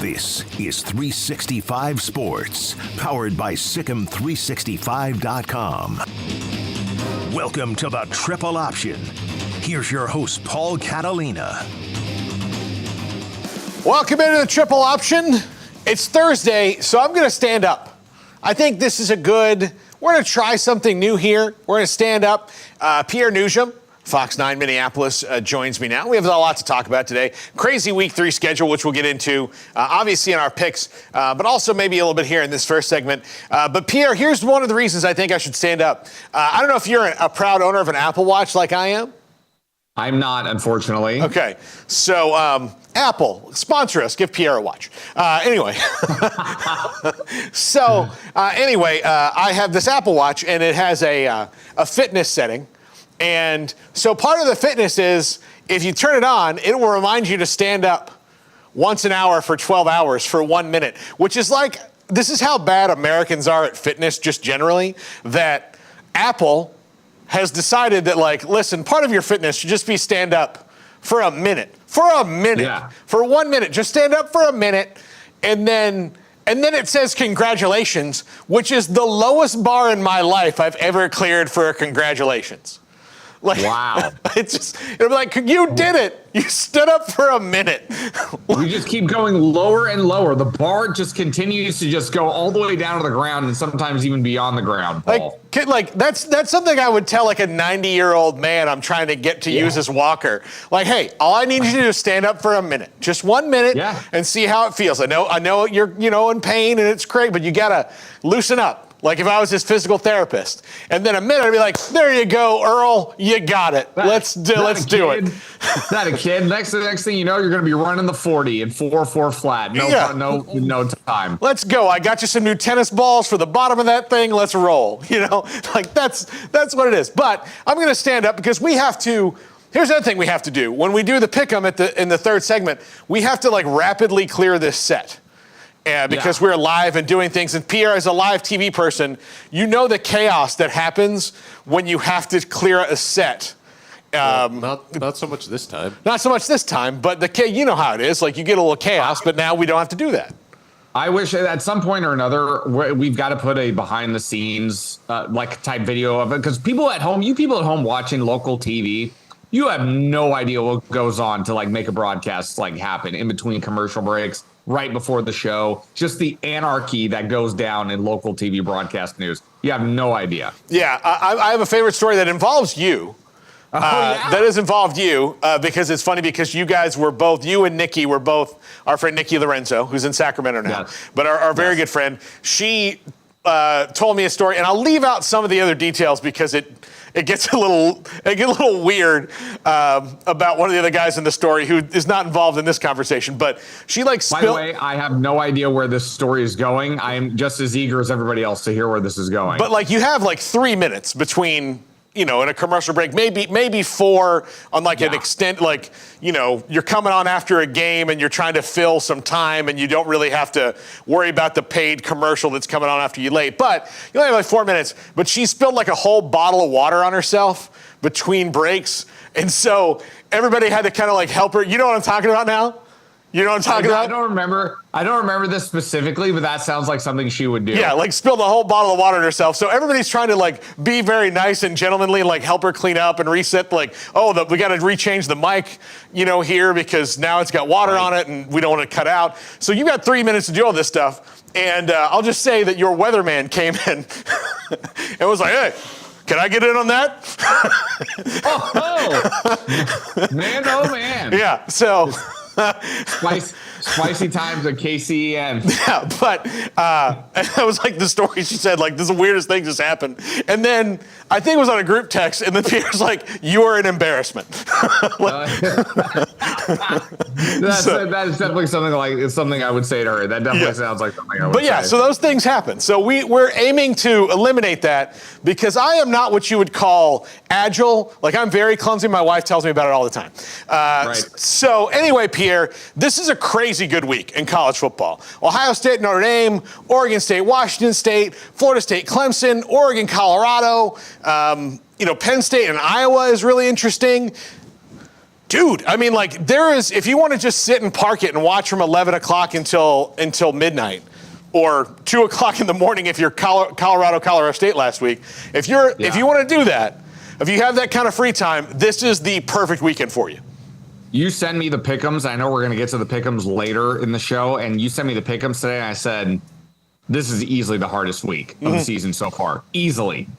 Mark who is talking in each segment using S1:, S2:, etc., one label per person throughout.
S1: This is 365 Sports, powered by Sikkim365.com. Welcome to the Triple Option. Here's your host, Paul Catalina.
S2: Welcome into the Triple Option. It's Thursday, so I'm going to stand up. I think this is we're going to try something new here. We're going to stand up. Pierre Nugent, Fox 9 Minneapolis, joins me now. We have a lot to talk about today. Crazy Week 3 schedule, which we'll get into, obviously in our picks, but also maybe a little bit here in this first segment. But Pierre, here's one of the reasons I think I should stand up. I don't know if you're a proud owner of an Apple Watch like I am.
S3: I'm not, unfortunately.
S2: Okay, so Apple, sponsor us. Give Pierre a watch. Anyway, I have this Apple Watch, and it has a fitness setting. And so part of the fitness is if you turn it on, it will remind you to stand up once an hour for 12 hours for 1 minute, which is like, this is how bad Americans are at fitness just generally, that Apple has decided that, like, listen, part of your fitness should just be stand up for a minute. For 1 minute. Just stand up for a minute, and then it says congratulations, which is the lowest bar in my life I've ever cleared for a congratulations. Like,
S3: wow.
S2: It'll be like, you did it. You stood up for a minute.
S3: We just keep going lower and lower. The bar just continues to just go all the way down to the ground and sometimes even beyond the ground, Paul.
S2: Like that's something I would tell like a 90-year-old man I'm trying to get to use his walker. Like, hey, all I need you to do is stand up for a minute. Just 1 minute and see how it feels. I know you're, in pain and it's great, but you got to loosen up. Like if I was his physical therapist, and then a minute I'd be like, "There you go, Earl, you got it. Let's do it."
S3: Not a kid. Next thing you know, you're going to be running the 40 and 4.4 flat. No time.
S2: Let's go. I got you some new tennis balls for the bottom of that thing. Let's roll. Like that's what it is. But I'm going to stand up because we have to. Here's the other thing we have to do when we do the pick'em in the third segment. We have to like rapidly clear this set. Because we're live and doing things. And Pierre, as a live TV person, you know the chaos that happens when you have to clear a set.
S4: Not so much this time.
S2: Not so much this time, but you know how it is. Like you get a little chaos, but now we don't have to do that.
S3: I wish at some point or another we've got to put a behind the scenes type video of it, because people at home watching local TV, you have no idea what goes on to like make a broadcast like happen in between commercial breaks. Right before the show, just the anarchy that goes down in local TV broadcast news. You have no idea.
S2: Yeah, I have a favorite story that involves you. That has involved you because it's funny because you guys were both, you and Nikki were both, our friend Nikki Lorenzo, who's in Sacramento now, but our very good friend. She told me a story, and I'll leave out some of the other details because it gets a little weird about one of the other guys in the story who is not involved in this conversation. But she
S3: By the way, I have no idea where this story is going. I am just as eager as everybody else to hear where this is going.
S2: But you have 3 minutes between, in a commercial break, maybe 4 on an extent, you're coming on after a game and you're trying to fill some time and you don't really have to worry about the paid commercial that's coming on after you late. But you only have 4 minutes. But she spilled a whole bottle of water on herself between breaks. And so everybody had to kind of help her. You know what I'm talking about now? You know what I'm talking about?
S3: I don't remember this specifically, but that sounds like something she would do.
S2: Yeah, like spill the whole bottle of water on herself. So everybody's trying to like be very nice and gentlemanly and like help her clean up and reset. Like, we got to rechange the mic, here because now it's got water on it and we don't want to cut out. So you got 3 minutes to do all this stuff. And I'll just say that your weatherman came in and was like, hey, can I get in on that?
S3: Man, oh man.
S2: Yeah, so...
S3: Spicy times at KCEN.
S2: Yeah, but that was like the story she said, like, this is the weirdest thing just happened. And then I think it was on a group text, and then Peter's like, you are an embarrassment.
S3: That is definitely something I would say to her. That definitely sounds like something I would say.
S2: But yeah, so those things happen. So we're aiming to eliminate that because I am not what you would call agile. Like, I'm very clumsy. My wife tells me about it all the time.
S3: Right.
S2: So anyway, Pierre, this is a crazy good week in college football. Ohio State, Notre Dame, Oregon State, Washington State, Florida State, Clemson, Oregon, Colorado. Penn State and Iowa is really interesting. Dude, I mean, like, if you want to just sit and park it and watch from 11 o'clock until midnight, or 2 o'clock in the morning if you're Colorado State last week, if you want to do that, if you have that kind of free time, this is the perfect weekend for you.
S3: You send me the pick'ems. I know we're going to get to the pick'ems later in the show, and you sent me the pick'ems today, and I said, this is easily the hardest week of the season so far. Easily.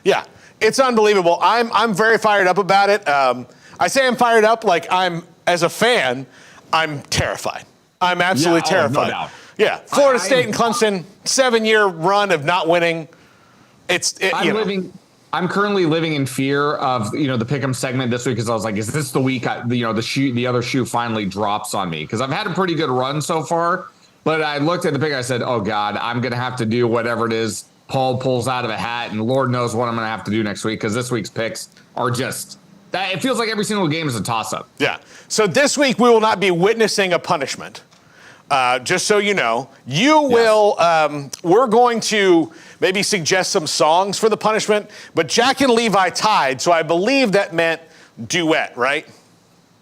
S2: Yeah, it's unbelievable. I'm very fired up about it. I say I'm fired up like as a fan, I'm terrified. I'm absolutely terrified.
S3: No doubt.
S2: Yeah, Florida State and Clemson, 7-year run of not winning.
S3: I'm currently living in fear of the pick'em segment this week because I was like, is this the week the other shoe finally drops on me? Because I've had a pretty good run so far, but I looked at the pick, I said, oh God, I'm gonna have to do whatever it is Paul pulls out of a hat, and Lord knows what I'm gonna have to do next week because this week's picks are just that. It feels like every single game is a toss-up.
S2: Yeah. So this week we will not be witnessing a punishment. Just so you know, will. We're going to maybe suggest some songs for the punishment, but Jack and Levi tied, so I believe that meant duet, right?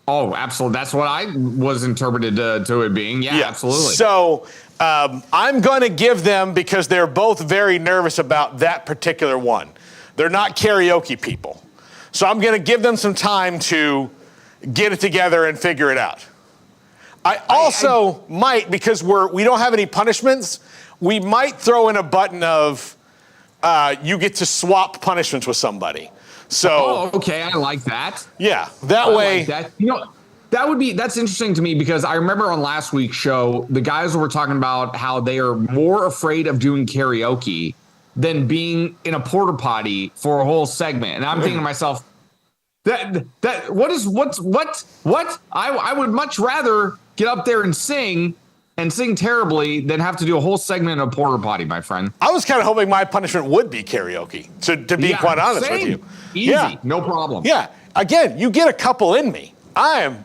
S3: Oh, absolutely. That's what I was interpreted to it being. Yeah, absolutely.
S2: So I'm going to give them, because they're both very nervous about that particular one. They're not karaoke people. So I'm going to give them some time to get it together and figure it out. I also might, because we don't have any punishments, we might throw in a button of you get to swap punishments with somebody. So
S3: okay, I like that.
S2: Yeah, that way.
S3: Like that. That's interesting to me because I remember on last week's show, the guys were talking about how they are more afraid of doing karaoke than being in a porta potty for a whole segment. And I'm thinking to myself, what? I would much rather get up there and sing terribly than have to do a whole segment in a porta potty, my friend.
S2: I was kind of hoping my punishment would be karaoke, to be quite honest with you.
S3: Easy, no problem.
S2: Yeah. Again, you get a couple in me. I am,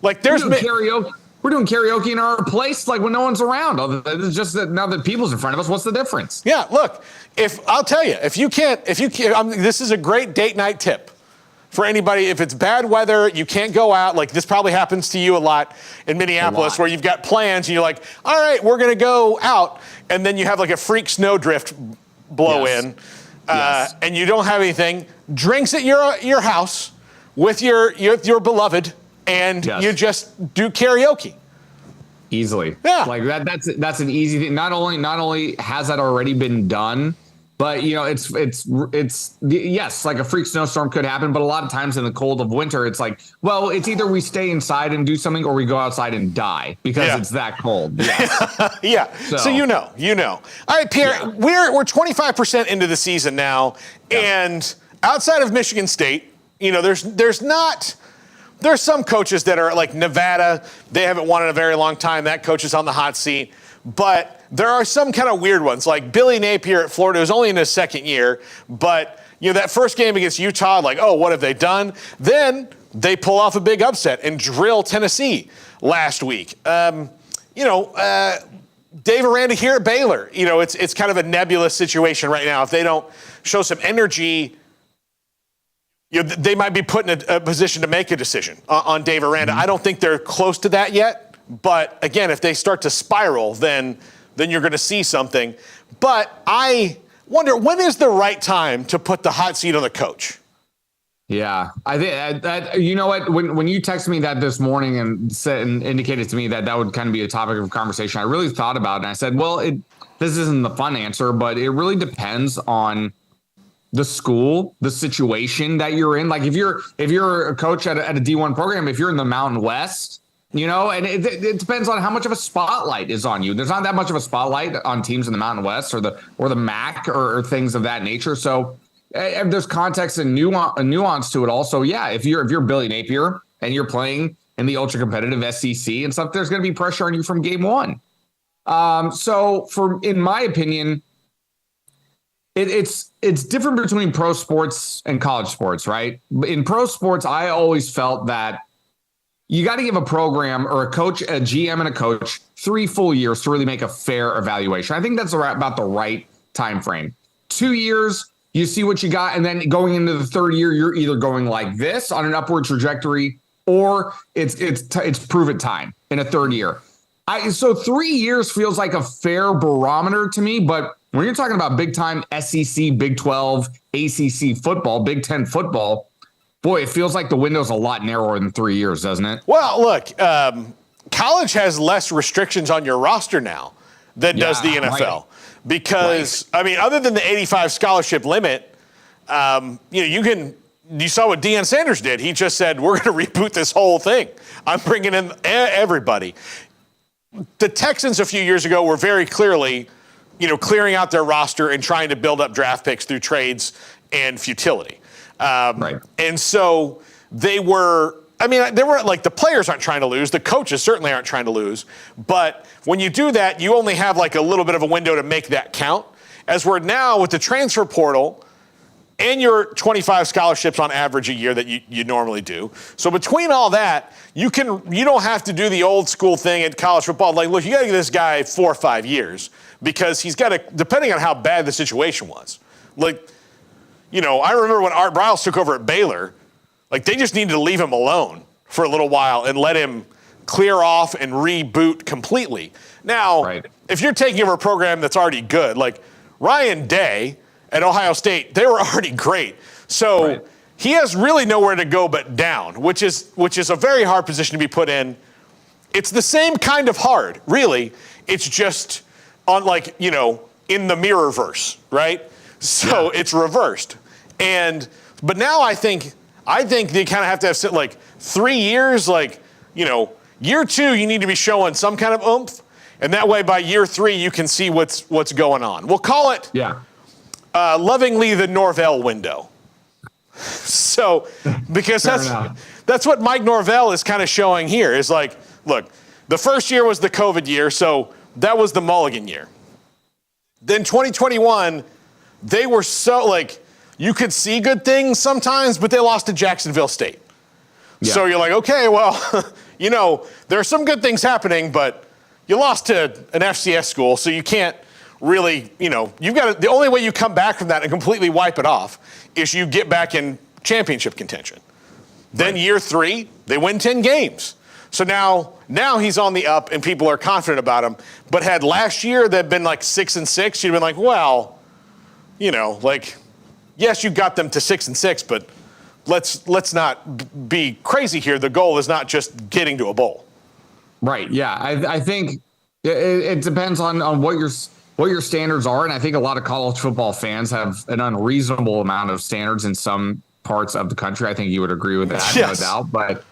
S2: like there's
S3: karaoke. We're doing karaoke in our place, like when no one's around. It's just that now that people's in front of us, what's the difference?
S2: Yeah, look, I'll tell you, if you can't, this is a great date night tip for anybody. If it's bad weather, you can't go out. Like this probably happens to you a lot in Minneapolis, where you've got plans and you're like, all right, we're gonna go out, and then you have like a freak snowdrift blow in, and you don't have anything. Drinks at your house with your beloved, and you just do karaoke.
S3: Easily.
S2: Yeah.
S3: Like that's an easy thing. Not only has that already been done, but it's yes, like a freak snowstorm could happen, but a lot of times in the cold of winter, it's like, well, it's either we stay inside and do something or we go outside and die because it's that cold. Yes.
S2: Yeah. So you know. All right, Pierre, we're 25% into the season now, and outside of Michigan State, there's some coaches that are like Nevada. They haven't won in a very long time. That coach is on the hot seat. But there are some kind of weird ones, like Billy Napier at Florida, who's only in his second year. But, that first game against Utah, like, oh, what have they done? Then they pull off a big upset and drill Tennessee last week. Dave Aranda here at Baylor, it's kind of a nebulous situation right now. If they don't show some energy they might be put in a position to make a decision on Dave Aranda. I don't think they're close to that yet. But again, if they start to spiral, then you're going to see something. But I wonder, when is the right time to put the hot seat on the coach?
S3: Yeah, I think that you know what, when you texted me that this morning and said and indicated to me that would kind of be a topic of conversation, I really thought about it and I said, well, this isn't the fun answer, but it really depends on the school, the situation that you're in. Like if you're a coach at a D1 program, if you're in the Mountain West, you know, and it depends on how much of a spotlight is on you. There's not that much of a spotlight on teams in the Mountain West or the MAC or things of that nature. So there's context and nuance to it also. Yeah, if you're Billy Napier and you're playing in the ultra competitive SEC and stuff, there's going to be pressure on you from game one. So in my opinion, it's different between pro sports and college sports, right? In pro sports, I always felt that you got to give a program or a coach, a GM and a coach 3 full years to really make a fair evaluation. I think that's about the right time frame. 2 years, you see what you got, and then going into the third year, you're either going like this on an upward trajectory, or it's proven time in a third year. So 3 years feels like a fair barometer to me, but when you're talking about big time SEC, Big 12, ACC football, Big 10 football, boy, it feels like the window's a lot narrower than 3 years, doesn't it?
S2: Well, look, college has less restrictions on your roster now than does the NFL. Right. Because, right. I mean, other than the 85 scholarship limit, you saw what Deion Sanders did. He just said, we're going to reboot this whole thing. I'm bringing in everybody. The Texans a few years ago were very clearly, clearing out their roster and trying to build up draft picks through trades and futility. Right. And so they were like, the players aren't trying to lose. The coaches certainly aren't trying to lose. But when you do that, you only have like a little bit of a window to make that count. As we're now with the transfer portal and your 25 scholarships on average a year that you normally do. So between all that, you don't have to do the old school thing at college football. Like, look, you got to give this guy 4 or 5 years because he's got to, depending on how bad the situation was. Like, I remember when Art Briles took over at Baylor, like they just needed to leave him alone for a little while and let him clear off and reboot completely. Now, right. If you're taking over a program that's already good, like Ryan Day at Ohio State, they were already great. So right. He has really nowhere to go but down, which is a very hard position to be put in. It's the same kind of hard, really. It's just on in the mirror verse, right? So It's reversed. But now I think they kind of have to have 3 years, year 2, you need to be showing some kind of oomph. And that way by year 3, you can see what's going on. We'll call it lovingly the Norvell window. So, because that's what Mike Norvell is kind of showing here is like, look, the first year was the COVID year. So that was the Mulligan year. Then 2021, they were so you could see good things sometimes, but they lost to Jacksonville State. Yeah. So you're like, okay, well, there are some good things happening, but you lost to an FCS school, so you can't really, you've got to, the only way you come back from that and completely wipe it off is you get back in championship contention. Then year 3, they win 10 games. So now he's on the up and people are confident about him. But had last year that been 6-6, you'd been like, well, yes, you got them to 6-6, but let's not be crazy here. The goal is not just getting to a bowl.
S3: Right. Yeah. I think it depends on what your standards are. And I think a lot of college football fans have an unreasonable amount of standards in some parts of the country. I think you would agree with that, yes. No doubt. But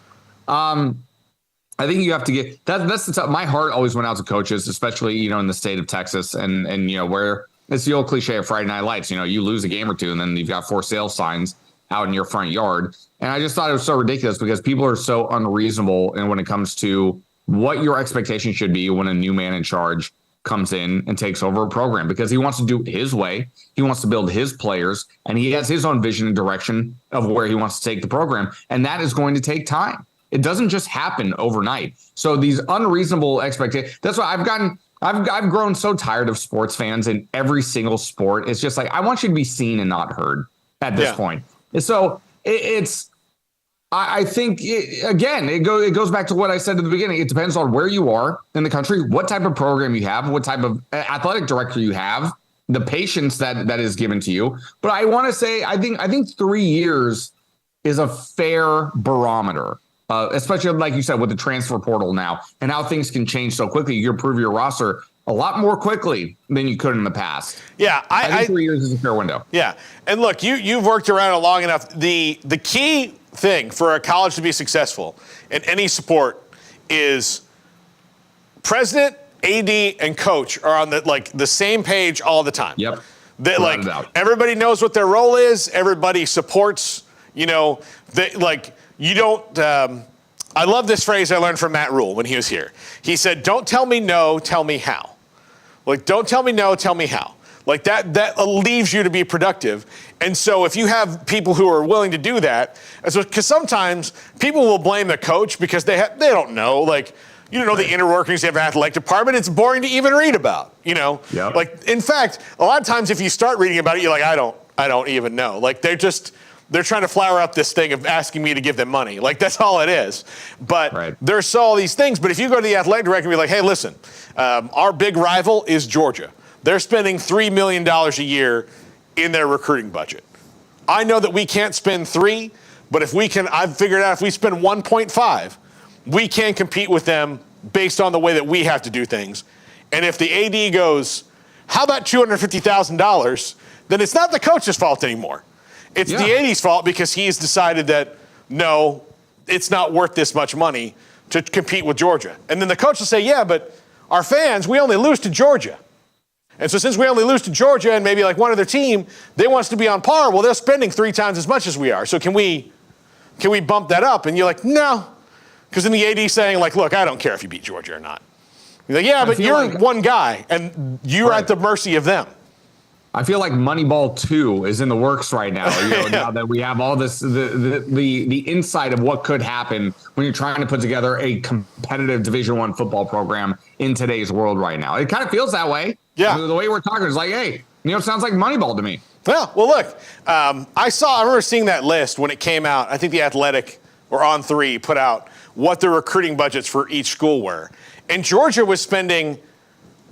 S3: I think you have to get that's the my heart always went out to coaches, especially, in the state of Texas and where it's the old cliche of Friday Night Lights. You lose a game or two and then you've got for sale signs out in your front yard. And I just thought it was so ridiculous because people are so unreasonable. And when it comes to what your expectation should be when a new man in charge comes in and takes over a program, because he wants to do it his way. He wants to build his players and he has his own vision and direction of where he wants to take the program. And that is going to take time. It doesn't just happen overnight. So these unreasonable expectations, that's why I've grown so tired of sports fans in every single sport. It's just I want you to be seen and not heard at this point. And so I think, again, it goes back to what I said at the beginning. It depends on where you are in the country, what type of program you have, what type of athletic director you have, the patience that is given to you. But I want to say, I think 3 years is a fair barometer, especially like you said, with the transfer portal now and how things can change so quickly. You improve your roster a lot more quickly than you could in the past.
S2: Yeah,
S3: I think 3 years is a fair window.
S2: Yeah, and look, you've worked around it long enough. The key thing for a college to be successful in any sport is president, AD, and coach are on the same page all the time.
S3: Yep.
S2: Everybody knows what their role is. Everybody supports. You know, you don't. I love this phrase I learned from Matt Rule when he was here. He said, "Don't tell me no, tell me how." Like, don't tell me no, tell me how. Like that leaves you to be productive. And so if you have people who are willing to do that, because sometimes people will blame the coach because they don't know. Like, you don't know the inner workings of an athletic department. It's boring to even read about, you know?
S3: Yep.
S2: Like, in fact, a lot of times if you start reading about it, you're like, I don't even know. Like, they're trying to flower up this thing of asking me to give them money. Like, that's all it is. But there's all these things. But if you go to the athletic director and be like, hey, listen, our big rival is Georgia. They're spending $3 million a year in their recruiting budget. I know that we can't spend $3 million, but I've figured out if we spend 1.5, we can compete with them based on the way that we have to do things. And if the AD goes, how about $250,000? Then it's not the coach's fault anymore. It's the AD's fault because he's decided that, no, it's not worth this much money to compete with Georgia. And then the coach will say, yeah, but our fans, we only lose to Georgia. And so since we only lose to Georgia and maybe like one other team, they want us to be on par. Well, they're spending 3 times as much as we are. So can we bump that up? And you're like, no. Because then the AD's saying, like, look, I don't care if you beat Georgia or not. You're like, yeah, but you're one guy, and you're at the mercy of them.
S3: I feel like Moneyball 2 is in the works right now. You know, now that we have all this, the insight of what could happen when you're trying to put together a competitive Division I football program in today's world right now. It kind of feels that way.
S2: Yeah.
S3: I mean, the way we're talking is like, hey, it sounds like Moneyball to me.
S2: Yeah. Well, look, I remember seeing that list when it came out. I think the Athletic or On 3 put out what the recruiting budgets for each school were. And Georgia was spending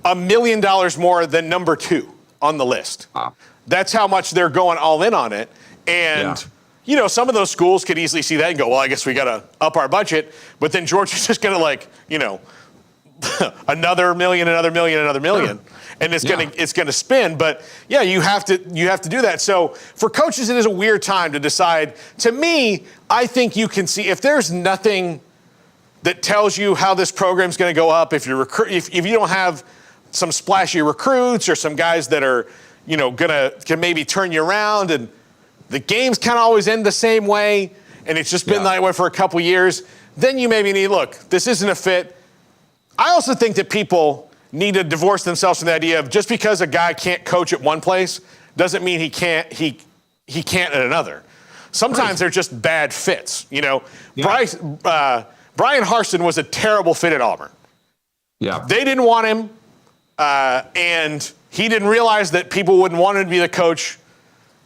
S2: $1 million more than number 2 on the list. Wow. That's how much they're going all in on it. And, you know, some of those schools could easily see that and go, well, I guess we got to up our budget. But then Georgia's just going to another million, another million, another million. Sure. And it's going to spin. But, yeah, you have to do that. So for coaches, it is a weird time to decide. To me, I think you can see if there's nothing that tells you how this program's going to go up, if you don't have some splashy recruits or some guys that are, can maybe turn you around, and the games kind of always end the same way, and it's just been that way for a couple years, then you maybe need, look, this isn't a fit. I also think that people need to divorce themselves from the idea of just because a guy can't coach at one place doesn't mean he can't at another. Sometimes they're just bad fits. Brian Harston was a terrible fit at Auburn. Yeah. They didn't want him. And he didn't realize that people wouldn't want him to be the coach.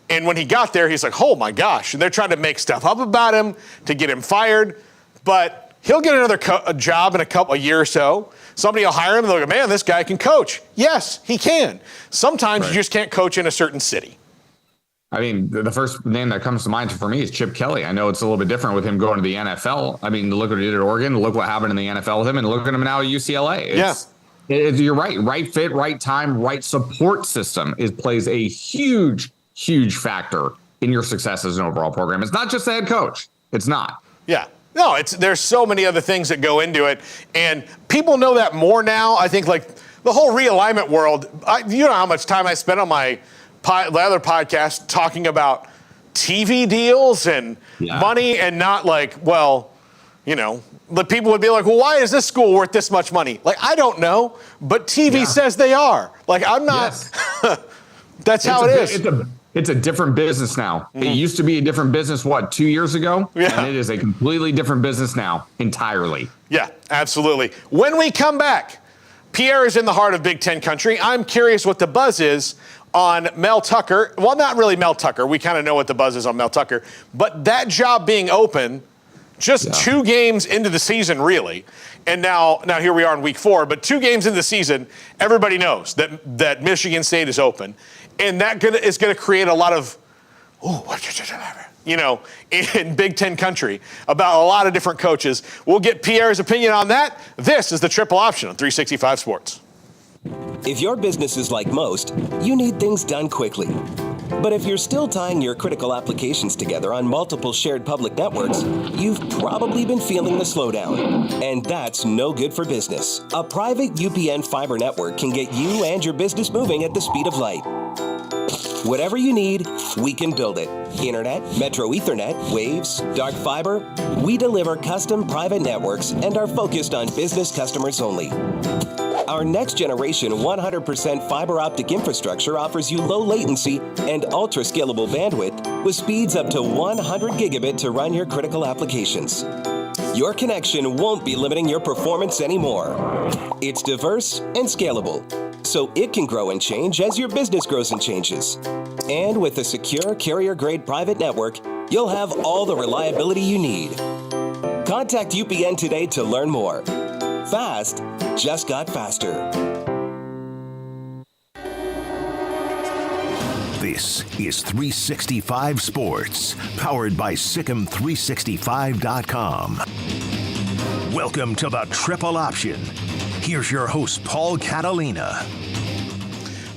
S2: And when he got there, he's like, oh, my gosh. And they're trying to make stuff up about him to get him fired. But he'll get another job in a year or so. Somebody will hire him and they'll go, man, this guy can coach. Yes, he can. Sometimes you just can't coach in a certain city.
S3: I mean, the first name that comes to mind for me is Chip Kelly. I know it's a little bit different with him going to the NFL. I mean, look what he did at Oregon. Look what happened in the NFL with him. And look at him now at UCLA. You're right. Right fit, right time, right support system plays a huge, huge factor in your success as an overall program. It's not just the head coach. It's not.
S2: Yeah. No, there's so many other things that go into it. And people know that more now. I think like the whole realignment world, you know how much time I spent on the other podcast talking about TV deals and money, and not like, well, the people would be like, well, why is this school worth this much money? Like, I don't know, but TV says they are. Like, I'm not. Yes. That's how it is.
S3: It's a different business now. Mm-hmm. It used to be a different business, 2 years ago? Yeah. And it is a completely different business now, entirely.
S2: Yeah, absolutely. When we come back, Pierre is in the heart of Big Ten country. I'm curious what the buzz is on Mel Tucker. Well, not really Mel Tucker. We kind of know what the buzz is on Mel Tucker. But that job being open just 2 games into the season, really. And now here we are in week 4. But 2 games into the season, everybody knows that Michigan State is open. And that is going to create a lot of, in Big Ten country about a lot of different coaches. We'll get Pierre's opinion on that. This is the Triple Option on 365 Sports.
S5: If your business is like most, you need things done quickly. But if you're still tying your critical applications together on multiple shared public networks, you've probably been feeling the slowdown. And that's no good for business. A private UPN fiber network can get you and your business moving at the speed of light. Whatever you need, we can build it. Internet, Metro Ethernet, Waves, dark fiber. We deliver custom private networks and are focused on business customers only. Our next generation 100% fiber optic infrastructure offers you low latency and ultra scalable bandwidth with speeds up to 100 gigabit to run your critical applications. Your connection won't be limiting your performance anymore. It's diverse and scalable, so it can grow and change as your business grows and changes. And with a secure carrier-grade private network, you'll have all the reliability you need. Contact UPN today to learn more. Fast just got faster.
S1: This is 365 Sports, powered by Sikkim365.com. Welcome to the Triple Option. Here's your host, Paul Catalina.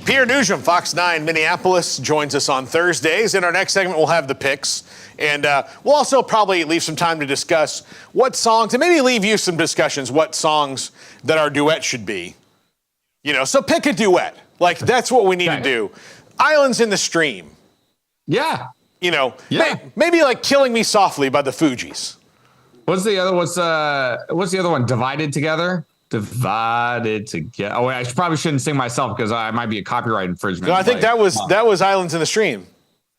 S2: Pierre Nugent, Fox 9 Minneapolis, joins us on Thursdays. In our next segment, we'll have the picks. And we'll also probably leave some time to discuss what songs, and maybe leave you some discussions, what songs that our duet should be. So pick a duet. Like, that's what we need to do. Islands in the Stream.
S3: Yeah.
S2: Maybe like Killing Me Softly by the Fugees.
S3: What's the other one? Divided Together? Divided Together. Oh, I probably shouldn't sing myself because I might be a copyright infringement.
S2: No, I think that was Islands in the Stream.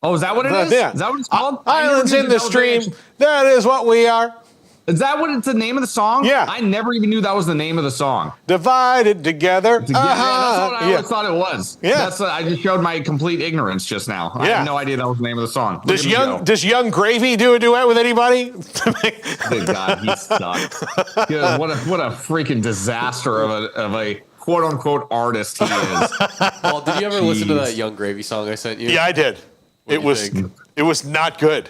S3: Oh, is that what it is?
S2: Yeah.
S3: Is that what it's called?
S2: Islands in the Stream. That is what we are.
S3: Is that what it's the name of the song?
S2: Yeah.
S3: I never even knew that was the name of the song.
S2: Divided Together.
S3: Yeah, that's what I always thought it was.
S2: Yeah.
S3: I just showed my complete ignorance just now. I had no idea that was the name of the song.
S2: Does Young Gravy do a duet with anybody?
S3: Good God, he sucked. Yeah, what a freaking disaster of a quote unquote artist he is.
S4: Well, did you ever listen to that Young Gravy song I sent you?
S2: Yeah, I did. It was not good.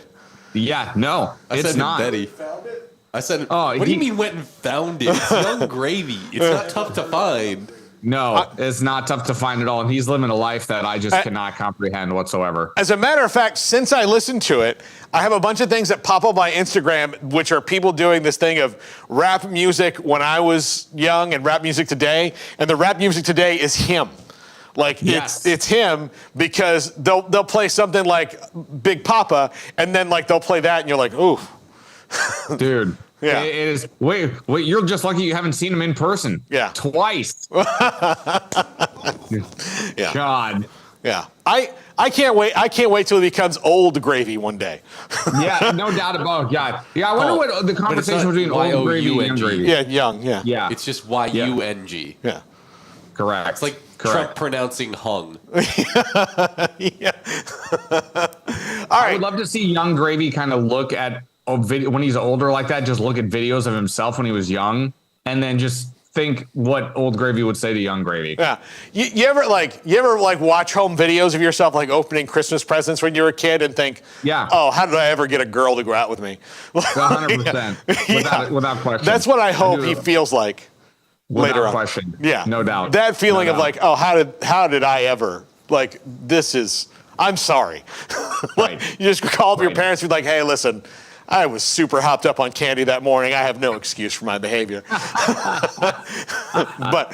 S3: Yeah, no, it's not.
S4: Betty. Found it? I said, what do you mean went and found it? It's Young Gravy. It's not tough to find.
S3: No, it's not tough to find at all. And he's living a life that I just cannot comprehend whatsoever.
S2: As a matter of fact, since I listened to it, I have a bunch of things that pop up on my Instagram, which are people doing this thing of rap music when I was young and rap music today. And the rap music today is him. Like, it's him, because they'll play something like Big Papa, and then like they'll play that, and you're like, ooh.
S3: Dude.
S2: Yeah.
S3: It is. Wait, you're just lucky you haven't seen him in person.
S2: Yeah.
S3: Twice.
S2: Yeah.
S3: God.
S2: Yeah. I can't wait. I can't wait till he becomes old Gravy one day.
S3: Yeah, no doubt about it. Yeah. I wonder what the conversation between old Gravy and young Gravy.
S2: Yeah, young. Yeah.
S3: Yeah.
S4: It's just Y-U-N-G.
S2: Yeah.
S3: Correct.
S4: It's like Trump pronouncing hung.
S2: Yeah.
S3: I would love to see young Gravy kind of look at when he's older like that, just look at videos of himself when he was young, and then just think what old Gravy would say to young Gravy.
S2: Yeah. You ever watch home videos of yourself like opening Christmas presents when you were a kid and think, oh, how did I ever get a girl to go out with me?
S3: 100%. Without question.
S2: That's what I hope he feels like later on.
S3: Question.
S2: Yeah.
S3: No doubt.
S2: That feeling of like, oh, how did I ever, like, I'm sorry. Like, you just call up your parents and be like, hey, listen, I was super hopped up on candy that morning. I have no excuse for my behavior. But,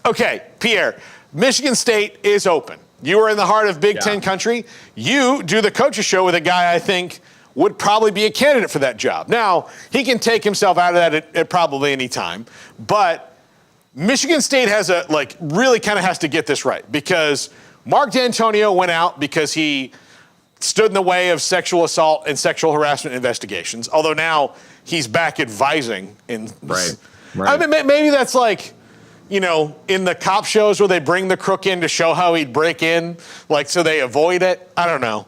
S2: okay, Pierre, Michigan State is open. You are in the heart of Big Ten country. You do the coaches show with a guy I think would probably be a candidate for that job. Now, he can take himself out of that at probably any time. But Michigan State really kind of has to get this right, because Mark D'Antonio went out because he stood in the way of sexual assault and sexual harassment investigations, although now he's back advising.
S3: Right.
S2: I mean, maybe that's like, in the cop shows where they bring the crook in to show how he'd break in, like so they avoid it. I don't know.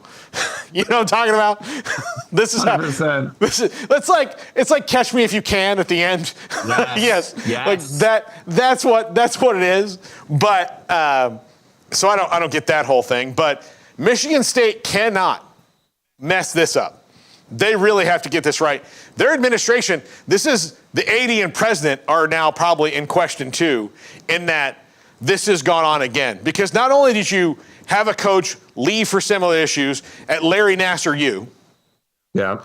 S2: You know what I'm talking about? This is
S3: 100%.
S2: It's like Catch Me If You Can at the end.
S3: Yes.
S2: Yes. Like that's what it is. But so I don't get that whole thing. But Michigan State cannot mess this up. They really have to get this right. Their administration, this is the AD and president are now probably in question too, in that this has gone on again. Because not only did you have a coach leave for similar issues at Larry Nassar U,
S3: yeah,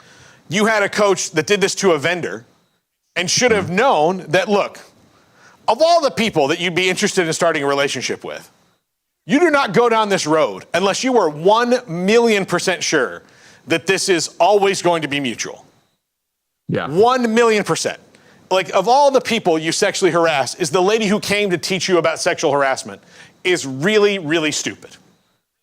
S2: you had a coach that did this to a vendor and should have known that, look, of all the people that you'd be interested in starting a relationship with, you do not go down this road unless you are 1,000,000% sure that this is always going to be mutual.
S3: Yeah.
S2: 1,000,000%. Like, of all the people you sexually harass, is the lady who came to teach you about sexual harassment is really, really stupid.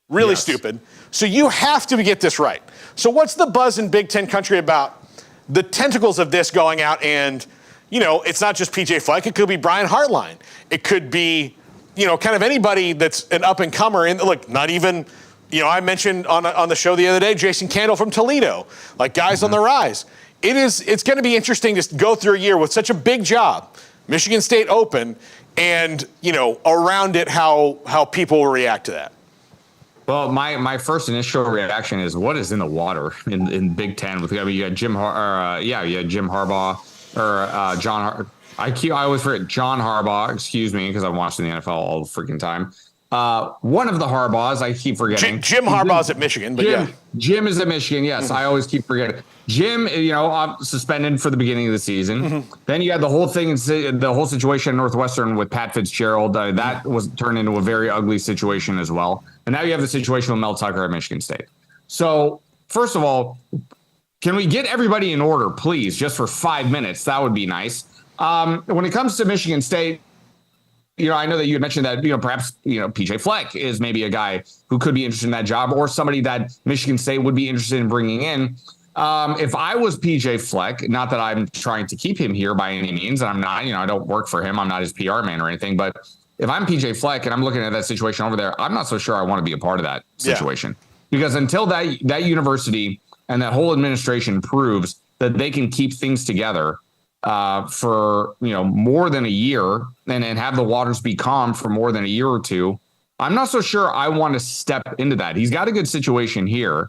S2: Really stupid. So you have to get this right. So what's the buzz in Big Ten country about the tentacles of this going out? And, it's not just PJ Fleck. It could be Brian Hartline. It could be, kind of anybody that's an up-and-comer. And look, not even, I mentioned on the show the other day, Jason Candle from Toledo, like guys on the rise. It's going to be interesting to go through a year with such a big job, Michigan State Open, and, around it, how people will react to that.
S3: Well, my first initial reaction is, what is in the water in Big Ten? You had Jim Harbaugh or John. I always forget John Harbaugh. Excuse me, because I'm watching the NFL all the freaking time. One of the Harbaughs, I keep forgetting.
S2: Jim Harbaugh's at Michigan, but
S3: Jim is at Michigan. Yes, I always keep forgetting. Jim, suspended for the beginning of the season. Mm-hmm. Then you had the whole thing, the whole situation at Northwestern with Pat Fitzgerald. That was turned into a very ugly situation as well. And now you have the situation with Mel Tucker at Michigan State. So, first of all, can we get everybody in order, please, just for 5 minutes? That would be nice. When it comes to Michigan State, I know that you had mentioned that, perhaps, PJ Fleck is maybe a guy who could be interested in that job, or somebody that Michigan State would be interested in bringing in. If I was PJ Fleck, not that I'm trying to keep him here by any means, and I'm not, I don't work for him. I'm not his PR man or anything, but if I'm PJ Fleck and I'm looking at that situation over there, I'm not so sure I want to be a part of that situation. Because until that university and that whole administration proves that they can keep things together for more than a year and have the waters be calm for more than a year or two, I'm not so sure I want to step into that. He's got a good situation here.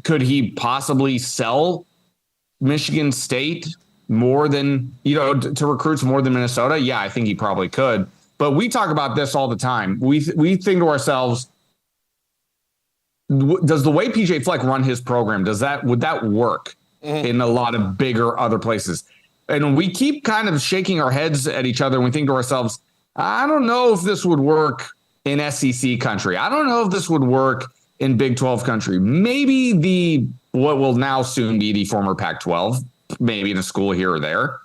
S3: Could he possibly sell Michigan State more than, to recruits more than Minnesota? Yeah, I think he probably could. But we talk about this all the time. We think to ourselves, does the way PJ Fleck run his program, would that work in a lot of bigger other places? And we keep kind of shaking our heads at each other and we think to ourselves, I don't know if this would work in SEC country. I don't know if this would work in Big 12 country. Maybe what will now soon be the former Pac-12, maybe in a school here or there.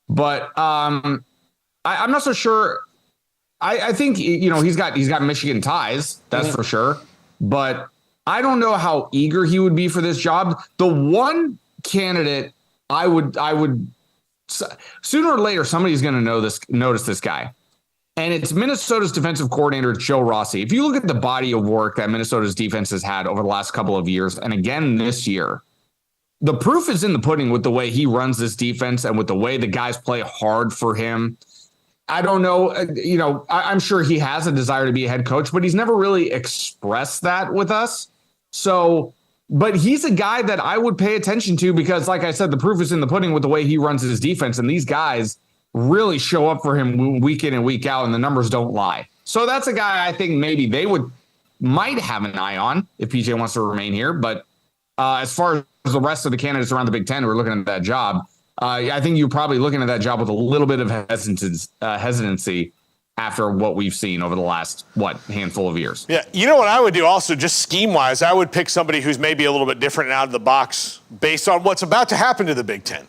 S3: But I'm not so sure. I think, he's got Michigan ties, that's for sure. But I don't know how eager he would be for this job. The one candidate I would sooner or later, somebody's going to notice this guy. And it's Minnesota's defensive coordinator, Joe Rossi. If you look at the body of work that Minnesota's defense has had over the last couple of years, and again this year, the proof is in the pudding with the way he runs this defense and with the way the guys play hard for him. I don't know, I'm sure he has a desire to be a head coach, but he's never really expressed that with us. So, but he's a guy that I would pay attention to because, like I said, the proof is in the pudding with the way he runs his defense. And these guys really show up for him week in and week out, and the numbers don't lie. So that's a guy I think maybe they might have an eye on if PJ wants to remain here. But as far as the rest of the candidates around the Big Ten who are looking at that job, I think you're probably looking at that job with a little bit of hesitancy after what we've seen over the last, handful of years. Yeah,
S2: you know what I would do also, just scheme-wise, I would pick somebody who's maybe a little bit different and out of the box based on what's about to happen to the Big Ten.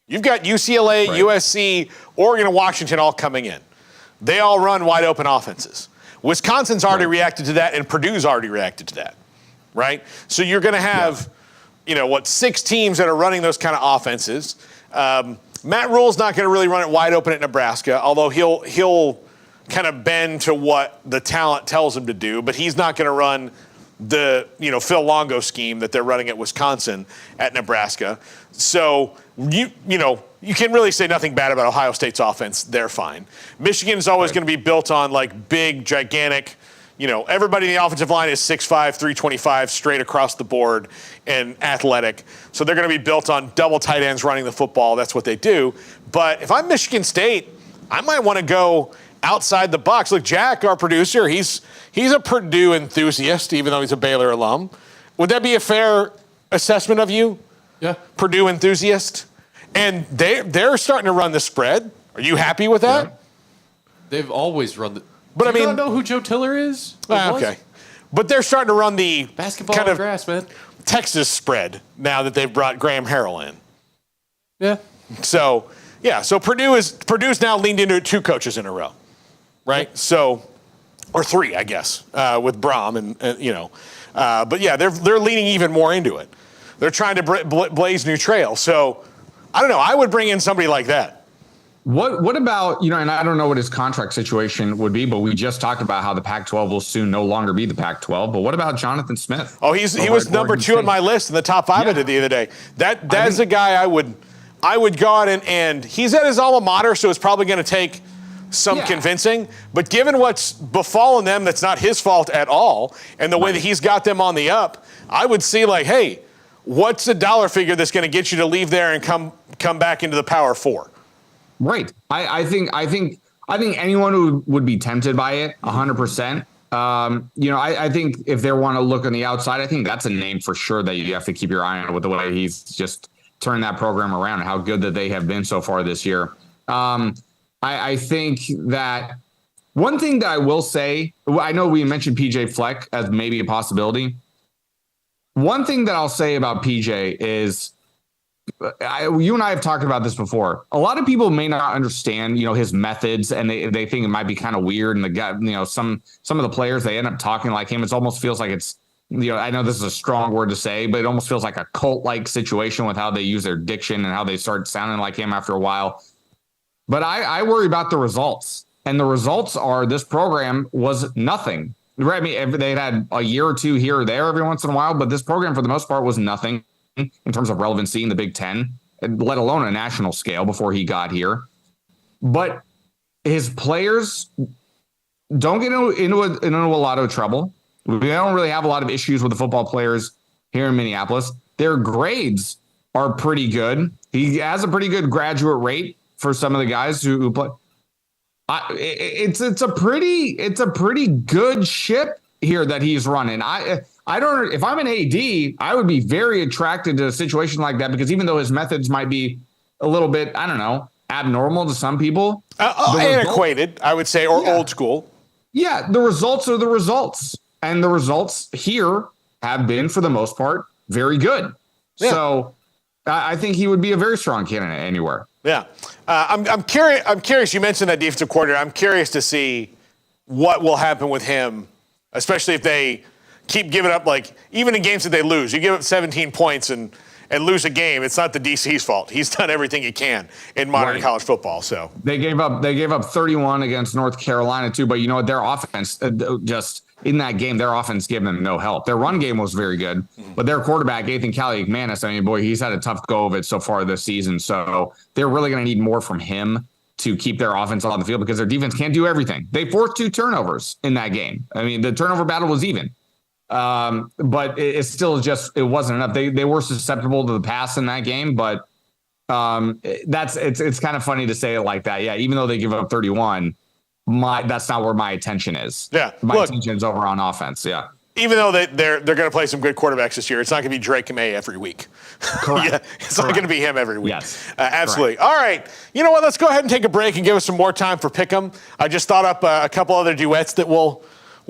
S2: You've got UCLA, right, USC, Oregon, and Washington all coming in. They all run wide-open offenses. Wisconsin's already reacted to that, and Purdue's already reacted to that, right? So you're going to have, 6 teams that are running those kind of offenses. Matt Rule's not going to really run it wide open at Nebraska, although he'll kind of bend to what the talent tells him to do, but he's not going to run the Phil Longo scheme that they're running at Wisconsin at Nebraska. So you can really say nothing bad about Ohio State's offense. They're fine. Michigan is always going to be built on like big, gigantic. Everybody in the offensive line is 6'5", 325 straight across the board and athletic. So they're going to be built on double tight ends running the football. That's what they do. But if I'm Michigan State, I might want to go outside the box. Look, Jack, our producer, he's a Purdue enthusiast, even though he's a Baylor alum. Would that be a fair assessment of you?
S4: Yeah.
S2: Purdue enthusiast? And they're starting to run the spread. Are you happy with that?
S4: Yeah. They've always run the...
S2: But
S4: Do you not know who Joe Tiller is?
S2: Okay. But they're starting to run the
S4: basketball
S2: kind
S4: on
S2: of
S4: grass, man.
S2: Texas spread now that they've brought Graham Harrell in.
S4: Yeah.
S2: So Purdue's now leaned into 2 coaches in a row, right? Yeah. So, or 3, I guess, with Braum and but yeah, they're leaning even more into it. They're trying to blaze new trails. So, I don't know. I would bring in somebody like that.
S3: What about, and I don't know what his contract situation would be, but we just talked about how the Pac-12 will soon no longer be the Pac-12. But what about Jonathan Smith?
S2: Oh, he was number 2 on my list in the top 5 I did the other day. That's a guy I would go out and he's at his alma mater, so it's probably going to take some convincing. But given what's befallen them, that's not his fault at all, and the way that he's got them on the up, I would see like, hey, what's the dollar figure that's going to get you to leave there and come back into the Power 4?
S3: Right. I think anyone who would be tempted by it 100%. I think if they want to look on the outside, I think that's a name for sure that you have to keep your eye on with the way he's just turned that program around and how good that they have been so far this year. I think that one thing that I will say, I know we mentioned PJ Fleck as maybe a possibility. One thing that I'll say about PJ is, you and I have talked about this before. A lot of people may not understand, his methods, and they think it might be kind of weird. And the guy, some of the players, they end up talking like him. It almost feels like it's, I know this is a strong word to say, but it almost feels like a cult-like situation with how they use their diction and how they start sounding like him after a while. But I worry about the results, and the results are this program was nothing. Right? I mean, they had a year or two here or there every once in a while, but this program for the most part was nothing in terms of relevancy in the Big Ten, let alone a national scale before he got here. But his players don't get into a lot of trouble. We don't really have a lot of issues with the football players here in Minneapolis. Their grades are pretty good. He has a pretty good graduate rate for some of the guys who play. It's a pretty good ship here that he's running. I don't. If I'm an AD, I would be very attracted to a situation like that because even though his methods might be a little bit, I don't know, abnormal to some people,
S2: antiquated, I would say, or old school.
S3: Yeah, the results are the results, and the results here have been, for the most part, very good. Yeah. So I think he would be a very strong candidate anywhere.
S2: Yeah, I'm curious. I'm curious. You mentioned that defensive coordinator. I'm curious to see what will happen with him, especially if they keep giving up, like, even in games that they lose. You give up 17 points and lose a game, it's not the DC's fault. He's done everything he can in modern college football. So they gave up 31 against North Carolina too, but you know what? Their offense just in that game, their offense gave them no help. Their run game was very good, but their quarterback, Ethan Kaliakmanis, I mean, boy, he's had a tough go of it so far this season. So they're really going to need more from him to keep their offense on the field because their defense can't do everything. They forced 2 turnovers in that game. I mean, the turnover battle was even. But it's still just, it wasn't enough. They were susceptible to the pass in that game, but it's kind of funny to say it like that. Yeah, even though they give up 31, that's not where my attention is. Yeah, my attention is over on offense. Yeah, even though they're going to play some good quarterbacks this year, it's not going to be Drake May every week. Correct. Yeah, it's not going to be him every week. Yes, absolutely. Correct. All right, you know what? Let's go ahead and take a break and give us some more time for Pick'em. I just thought up a couple other duets that we'll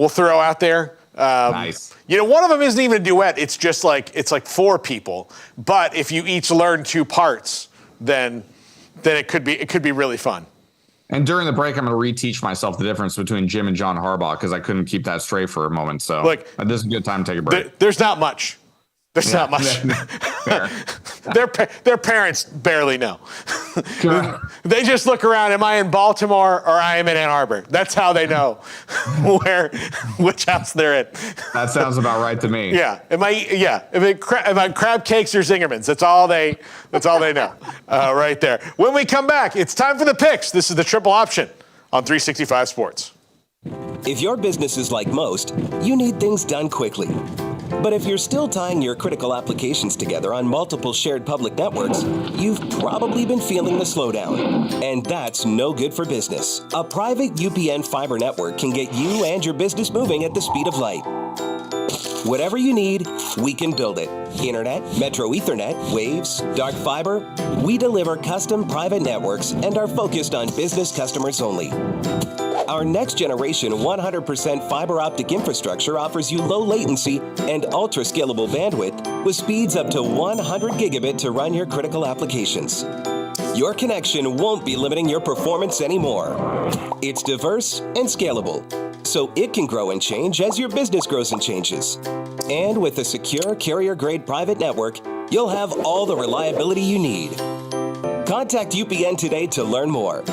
S2: throw out there. Nice. You know, one of them isn't even a duet. It's just like, it's like 4 people. But if you each learn 2 parts, then it could be really fun. And during the break, I'm going to reteach myself the difference between Jim and John Harbaugh because I couldn't keep that straight for a moment. So look, this is a good time to take a break. There's not much. There's not much. Their parents barely know. They just look around. Am I in Baltimore or I am in Ann Arbor? That's how they know which house they're in.
S3: That sounds about right to me.
S2: Yeah. Am I crab cakes or Zingermans? That's all they know. Right there. When we come back, it's time for the picks. This is the triple option on 365 Sports.
S5: If your business is like most, you need things done quickly. But if you're still tying your critical applications together on multiple shared public networks, you've probably been feeling the slowdown. And that's no good for business. A private UPN fiber network can get you and your business moving at the speed of light. Whatever you need, we can build it. Internet, Metro Ethernet, Waves, dark fiber. We deliver custom private networks and are focused on business customers only. Our next generation 100% fiber optic infrastructure offers you low latency and ultra scalable bandwidth with speeds up to 100 gigabit to run your critical applications. Your connection won't be limiting your performance anymore. It's diverse and scalable, so it can grow and change as your business grows and changes. And with a secure carrier-grade private network, you'll have all the reliability you need. Contact UPN today to learn more.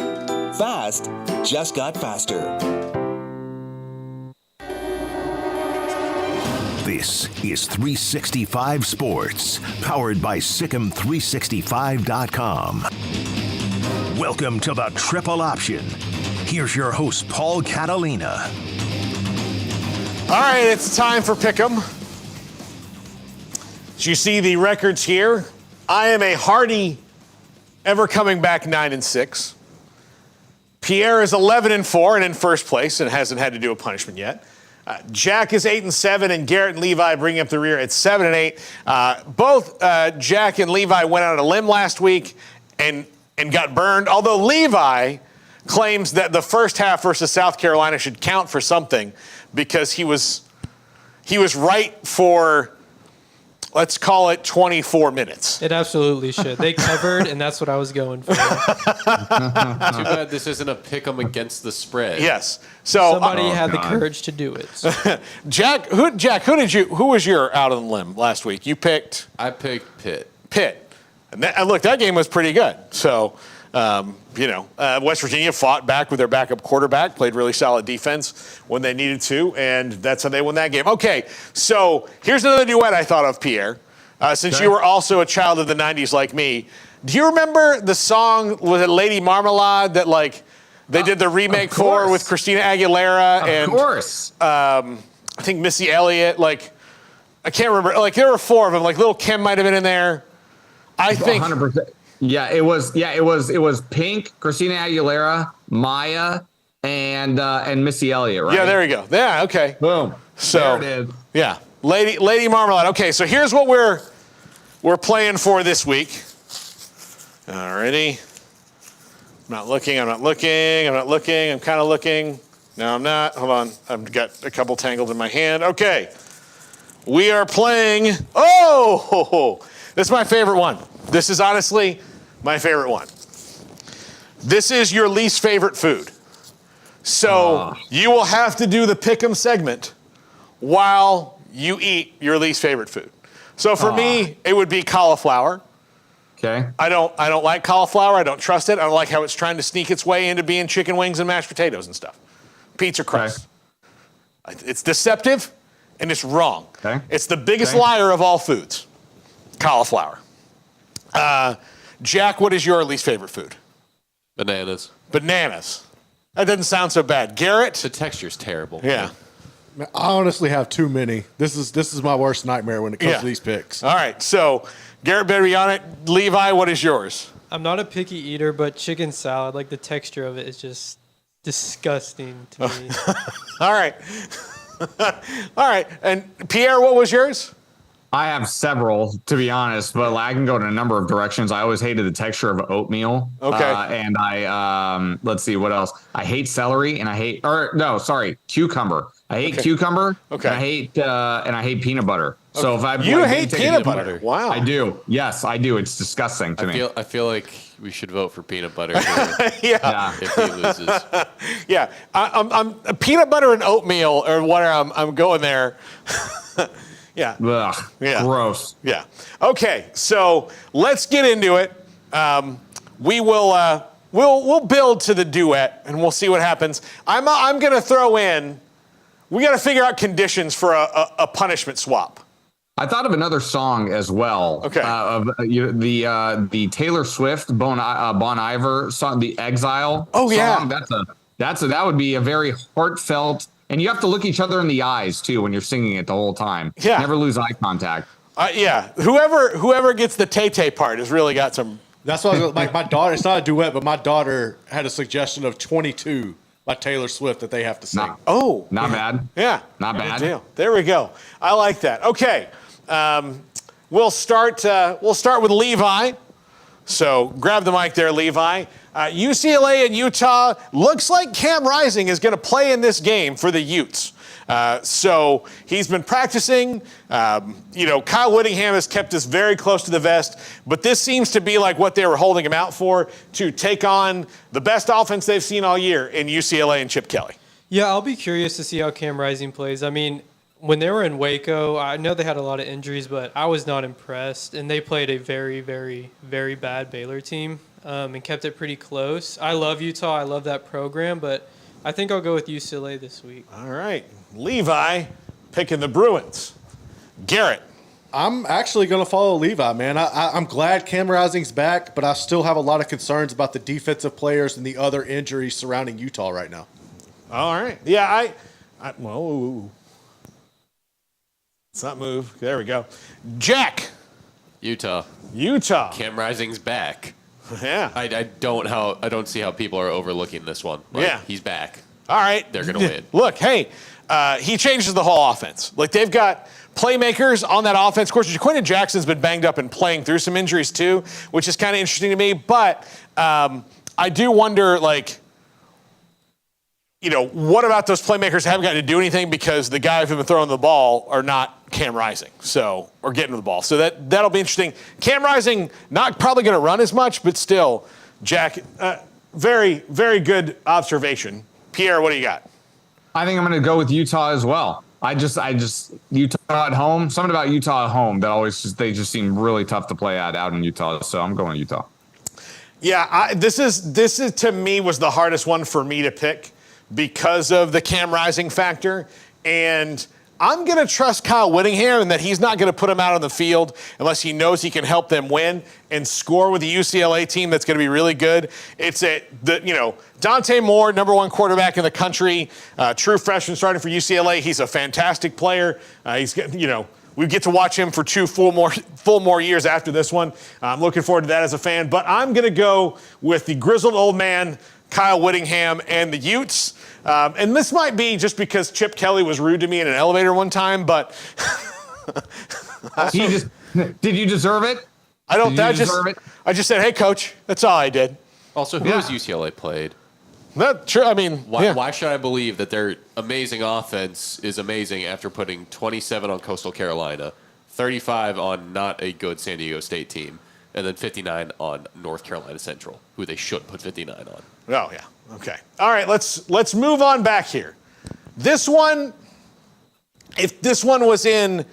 S5: Fast just got faster.
S1: This is 365 Sports, powered by Sikkim365.com. Welcome to the triple option. Here's your host, Paul Catalina.
S2: All right, it's time for Pick'em. As you see the records here, I am a hearty, ever coming back 9-6. Pierre is 11-4 and in first place and hasn't had to do a punishment yet. Jack is 8-7 and Garrett and Levi bring up the rear at 7-8. Both Jack and Levi went out on a limb last week and got burned. Although Levi claims that the first half versus South Carolina should count for something because he was right for, let's call it 24 minutes.
S6: It absolutely should. They covered, and that's what I was going for.
S4: Too bad this isn't a pick 'em against the spread.
S2: Yes. So
S6: somebody had the courage to do it.
S2: Jack, who was your out on the limb last week? You picked?
S4: I picked Pitt.
S2: And look, that game was pretty good. So, West Virginia fought back with their backup quarterback, played really solid defense when they needed to, and that's how they won that game. Okay, so here's another duet I thought of, Pierre. Since you were also a child of the 90s like me, do you remember the song, was it Lady Marmalade, that they did the remake for with Christina Aguilera? Of
S3: course.
S2: I think Missy Elliott, I can't remember. There were four of them. Little Kim might have been in there. I think
S3: 100%. Yeah, it was Pink, Christina Aguilera, Maya, and Missy Elliott, right?
S2: Yeah, there you go. Yeah, okay.
S3: Boom.
S2: So
S3: there it is.
S2: Yeah, Lady Marmalade. Okay, so here's what we're playing for this week. Alrighty. I'm not looking. I'm kind of looking. No, I'm not. Hold on. I've got a couple tangled in my hand. Okay. We are playing. Oh, this is my favorite one. This is honestly my favorite one. This is your least favorite food. So you will have to do the pick'em segment while you eat your least favorite food. So for me, it would be cauliflower.
S3: Okay.
S2: I don't like cauliflower. I don't trust it. I don't like how it's trying to sneak its way into being chicken wings and mashed potatoes and stuff. Pizza crust. Okay. It's deceptive and it's wrong. Okay. It's the biggest liar of all foods. Cauliflower. Jack, what is your least favorite food?
S4: Bananas.
S2: That doesn't sound so bad. Garrett?
S4: The texture's terrible.
S2: Yeah.
S7: I honestly have too many. This is my worst nightmare when it comes to these picks.
S2: All right, so Garrett better be on it. Levi, what is yours?
S6: I'm not a picky eater, but chicken salad, the texture of it is just disgusting to me.
S2: All right. All right, and Pierre, what was yours?
S3: I have several, to be honest, but I can go in a number of directions. I always hated the texture of oatmeal. Okay. And I, let's see, what else? I hate celery and cucumber. I hate cucumber. Okay. And I hate peanut butter. Okay. So if
S2: you hate peanut butter. Wow.
S3: I do. Yes, I do. It's disgusting to me.
S4: I feel like we should vote for peanut butter
S2: yeah.
S4: If he loses.
S2: Yeah. I'm peanut butter and oatmeal are what I'm going there. Yeah.
S3: Ugh,
S2: Yeah.
S3: gross.
S2: Yeah. Okay, so let's get into it. We will we'll build to the duet, and we'll see what happens. I'm going to throw in. We got to figure out conditions for a punishment swap.
S3: I thought of another song as well.
S2: Okay.
S3: Of the Taylor Swift Bon Iver song, "The Exile."
S2: Oh yeah.
S3: Song. That would be a very heartfelt, and you have to look each other in the eyes too when you're singing it the whole time.
S2: Yeah.
S3: Never lose eye contact.
S2: Yeah. Whoever gets the Tay-Tay part has really got some.
S7: That's why like my daughter. It's not a duet, but my daughter had a suggestion of 22 by Taylor Swift that they have to sing.
S2: Oh,
S3: Not bad.
S2: Yeah,
S3: Not
S2: good
S3: bad.
S2: deal. There we go. I like that. Okay, we'll start. We'll start with Levi. So grab the mic there, Levi. UCLA and Utah. Looks like Cam Rising is going to play in this game for the Utes. So he's been practicing. Kyle Whittingham has kept us very close to the vest, but this seems to be like what they were holding him out for, to take on the best offense they've seen all year in UCLA and Chip Kelly.
S6: Yeah, I'll be curious to see how Cam Rising plays. I mean, when they were in Waco, I know they had a lot of injuries, but I was not impressed, and they played a very, very, very bad Baylor team and kept it pretty close. I love Utah. I love that program, but I think I'll go with UCLA this week.
S2: All right. Levi picking the Bruins. Garrett.
S7: I'm actually going to follow Levi, man. I'm glad Cam Rising's back, but I still have a lot of concerns about the defensive players and the other injuries surrounding Utah right now.
S2: All right. Yeah, whoa. Let's not move. There we go. Jack.
S4: Utah. Cam Rising's back.
S2: Yeah.
S4: I don't see how people are overlooking this one.
S2: Yeah.
S4: He's back.
S2: All right.
S4: They're going to win.
S2: Look, hey, he changes the whole offense. Like, they've got playmakers on that offense. Of course, Jaquinta Jackson's been banged up and playing through some injuries too, which is kind of interesting to me. But I do wonder, like, what about those playmakers haven't gotten to do anything because the guys who've been throwing the ball are not Cam Rising, or getting to the ball. So that'll be interesting. Cam Rising not probably going to run as much, but still, Jack, very, very good observation. Pierre, what do you got?
S3: I think I'm going to go with Utah as well. I just Utah at home. Something about Utah at home that they just seem really tough to play out in Utah. So I'm going Utah.
S2: Yeah, this is to me was the hardest one for me to pick because of the Cam Rising factor, and I'm going to trust Kyle Whittingham and that he's not going to put him out on the field unless he knows he can help them win and score with the UCLA team that's going to be really good. It's Dante Moore, number one quarterback in the country, true freshman starting for UCLA. He's a fantastic player. We get to watch him for two full more years after this one. I'm looking forward to that as a fan. But I'm going to go with the grizzled old man, Kyle Whittingham, and the Utes. And this might be just because Chip Kelly was rude to me in an elevator one time, but
S3: did you deserve it?
S2: I don't. I just said, "Hey, coach." That's all I did.
S4: Also, who has UCLA played?
S2: Not true. I mean,
S4: why should I believe that their amazing offense is amazing after putting 27 on Coastal Carolina, 35 on not a good San Diego State team, and then 59 on North Carolina Central, who they should put 59 on?
S2: Oh yeah. Okay. All right. Let's move on back here. This one, if this one was in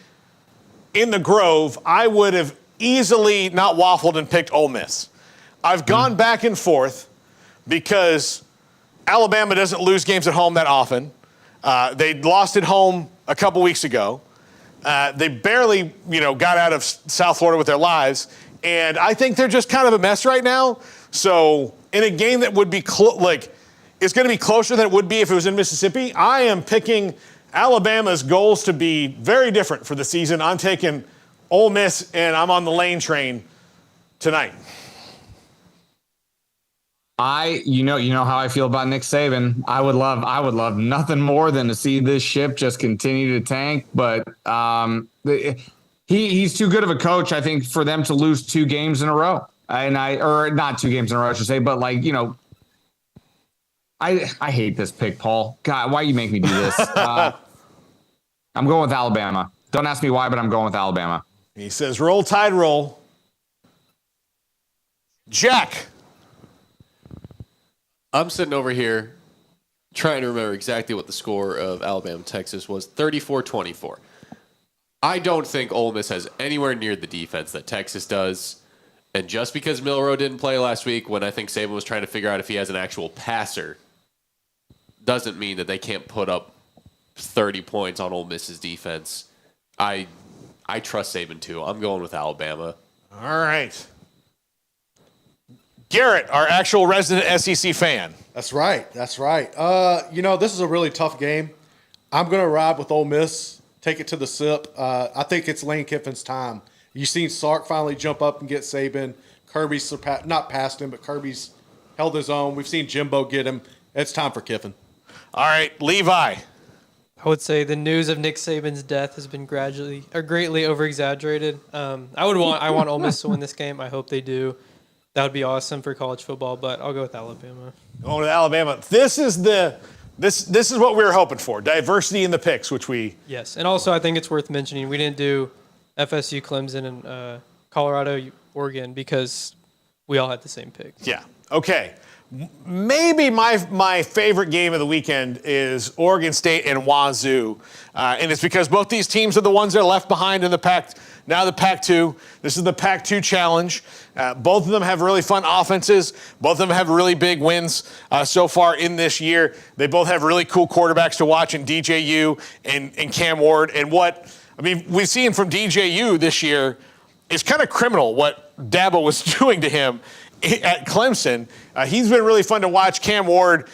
S2: the Grove, I would have easily not waffled and picked Ole Miss. I've gone back and forth because Alabama doesn't lose games at home that often. They lost at home a couple weeks ago. They barely, got out of South Florida with their lives, and I think they're just kind of a mess right now. So in a game that would be it's going to be closer than it would be if it was in Mississippi, I am picking Alabama's goals to be very different for the season. I'm taking Ole Miss, and I'm on the Lane train tonight.
S3: You know how I feel about Nick Saban. I would love nothing more than to see this ship just continue to tank. But he's too good of a coach, I think, for them to lose 2 games in a row. Or not 2 games in a row, I should say. But I hate this pick, Paul. God, why you make me do this? I'm going with Alabama. Don't ask me why, but I'm going with Alabama.
S2: He says, "Roll Tide, roll." Jack.
S4: I'm sitting over here trying to remember exactly what the score of Alabama-Texas was. 34-24. I don't think Ole Miss has anywhere near the defense that Texas does. And just because Milroe didn't play last week when I think Saban was trying to figure out if he has an actual passer doesn't mean that they can't put up 30 points on Ole Miss's defense. I trust Saban too. I'm going with Alabama.
S2: All right. Garrett, our actual resident SEC fan.
S7: That's right. That's right. This is a really tough game. I'm going to ride with Ole Miss, take it to the SIP. I think it's Lane Kiffin's time. You've seen Sark finally jump up and get Saban. Kirby's not passed him, but Kirby's held his own. We've seen Jimbo get him. It's time for Kiffin.
S2: All right, Levi.
S6: I would say the news of Nick Saban's death has been greatly over-exaggerated. I want Ole Miss to win this game. I hope they do. That would be awesome for college football, but I'll go with Alabama.
S2: Going with Alabama. This is what we were hoping for. Diversity in the picks, which we...
S6: Yes, and also I think it's worth mentioning we didn't do FSU, Clemson, and Colorado, Oregon because we all had the same pick.
S2: Yeah. Okay. Maybe my favorite game of the weekend is Oregon State and Wazoo. And it's because both these teams are the ones that are left behind in the Pac-2. This is the Pac-2 challenge. Both of them have really fun offenses. Both of them have really big wins so far in this year. They both have really cool quarterbacks to watch in DJU and Cam Ward. And we've seen from DJU this year is kind of criminal what Dabo was doing to him at Clemson. He's been really fun to watch. Cam Ward,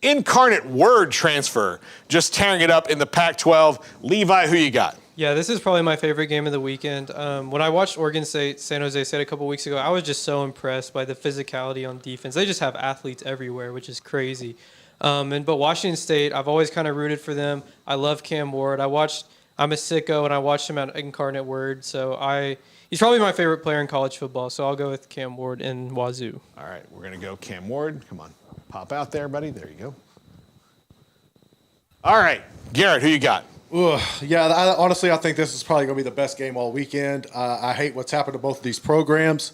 S2: incarnate word transfer, just tearing it up in the Pac-12. Levi, who you got?
S6: Yeah, this is probably my favorite game of the weekend. When I watched Oregon State, San Jose State a couple weeks ago, I was just so impressed by the physicality on defense. They just have athletes everywhere, which is crazy. But Washington State, I've always kind of rooted for them. I love Cam Ward. I'm a sicko, and I watched him at Incarnate Word, so he's probably my favorite player in college football, so I'll go with Cam Ward and Wazoo.
S2: All right, we're going to go Cam Ward. Come on, pop out there, buddy. There you go. All right, Garrett, who you got?
S7: Honestly, I think this is probably going to be the best game all weekend. I hate what's happened to both of these programs,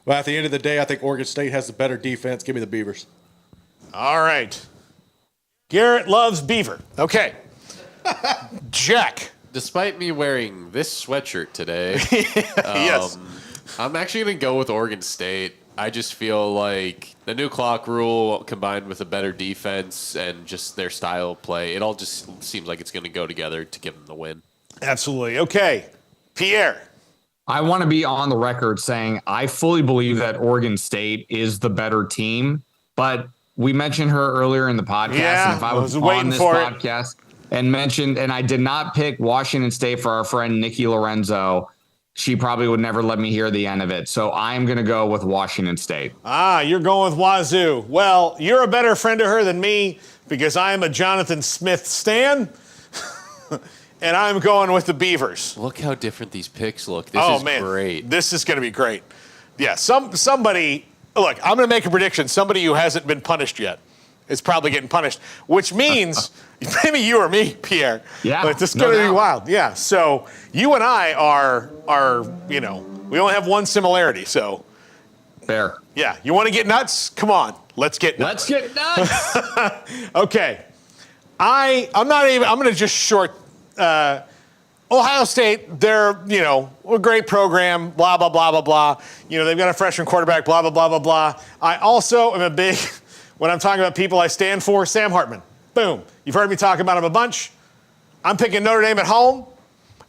S7: but at the end of the day, I think Oregon State has the better defense. Give me the Beavers.
S2: All right. Garrett loves Beaver. Okay. Jack.
S4: Despite me wearing this sweatshirt today,
S2: Yes.
S4: I'm actually going to go with Oregon State. I just feel like the new clock rule combined with a better defense and just their style of play, it all just seems like it's going to go together to give them the win.
S2: Absolutely. Okay. Pierre.
S3: I want to be on the record saying I fully believe that Oregon State is the better team, but we mentioned her earlier in the podcast.
S2: Yeah,
S3: and if I was
S2: waiting
S3: on this
S2: for
S3: podcast and I did not pick Washington State for our friend Nikki Lorenzo, she probably would never let me hear the end of it. So I'm going to go with Washington State.
S2: You're going with Wazoo. Well, you're a better friend to her than me because I am a Jonathan Smith stan. And I'm going with the Beavers.
S4: Look how different these picks look. This is great.
S2: This is going to be great. Yeah, somebody, look, I'm going to make a prediction. Somebody who hasn't been punished yet is probably getting punished, which means maybe you or me, Pierre.
S3: Yeah.
S2: But it's going to be wild. Yeah. So you and I are, we only have one similarity. So
S3: Fair.
S2: yeah, you want to get nuts? Come on. Let's get nuts.
S3: Let's get nuts.
S2: Okay. I'm going to just short, Ohio State, they're, a great program, blah, blah, blah, blah, blah. They've got a freshman quarterback, blah, blah, blah, blah, blah. I also am a big, when I'm talking about people I stand for, Sam Hartman. Boom. You've heard me talk about him a bunch. I'm picking Notre Dame at home,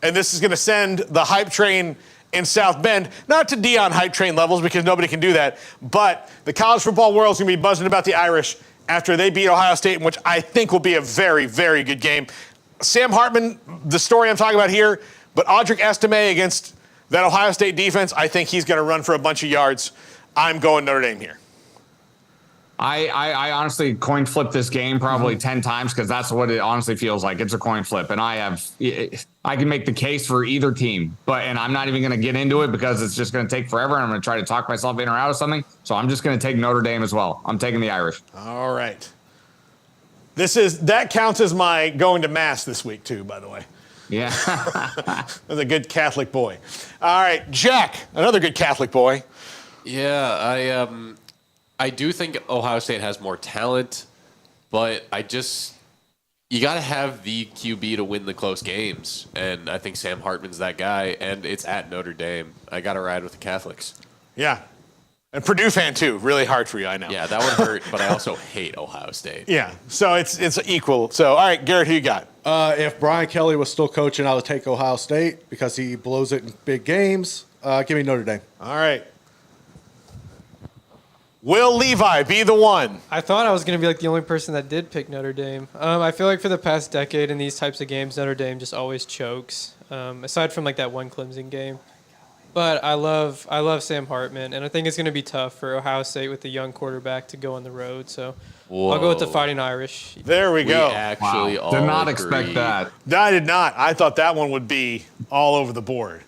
S2: and this is going to send the hype train in South Bend, not to Dion hype train levels because nobody can do that, but the college football world is going to be buzzing about the Irish after they beat Ohio State, which I think will be a very, very good game. Sam Hartman, the story I'm talking about here, but Audric Estime against that Ohio State defense, I think he's going to run for a bunch of yards. I'm going Notre Dame here.
S3: I honestly coin flip this game probably 10 times because that's what it honestly feels like. It's a coin flip. And I can make the case for either team, and I'm not even going to get into it because it's just going to take forever. And I'm going to try to talk myself in or out of something. So I'm just going to take Notre Dame as well. I'm taking the Irish.
S2: All right. That counts as my going to mass this week too, by the way.
S3: Yeah.
S2: That's a good Catholic boy. All right, Jack, another good Catholic boy.
S4: Yeah, I do think Ohio State has more talent, but You got to have the QB to win the close games, and I think Sam Hartman's that guy, and it's at Notre Dame. I got to ride with the Catholics.
S2: Yeah. And Purdue fan, too. Really hard for you, I know.
S4: Yeah, that would hurt, but I also hate Ohio State.
S2: Yeah, so it's equal. So, all right, Garrett, who you got?
S7: If Brian Kelly was still coaching, I would take Ohio State because he blows it in big games. Give me Notre Dame.
S2: All right. Will Levi be the one?
S6: I thought I was going to be like the only person that did pick Notre Dame. I feel like for the past decade in these types of games, Notre Dame just always chokes, aside from like that one Clemson game. But I love Sam Hartman, and I think it's going to be tough for Ohio State with the young quarterback to go on the road. So I'll go with the Fighting Irish.
S2: There we go.
S4: We actually all
S3: Did not
S4: agree.
S3: expect that.
S2: I did not. I thought that one would be all over the board.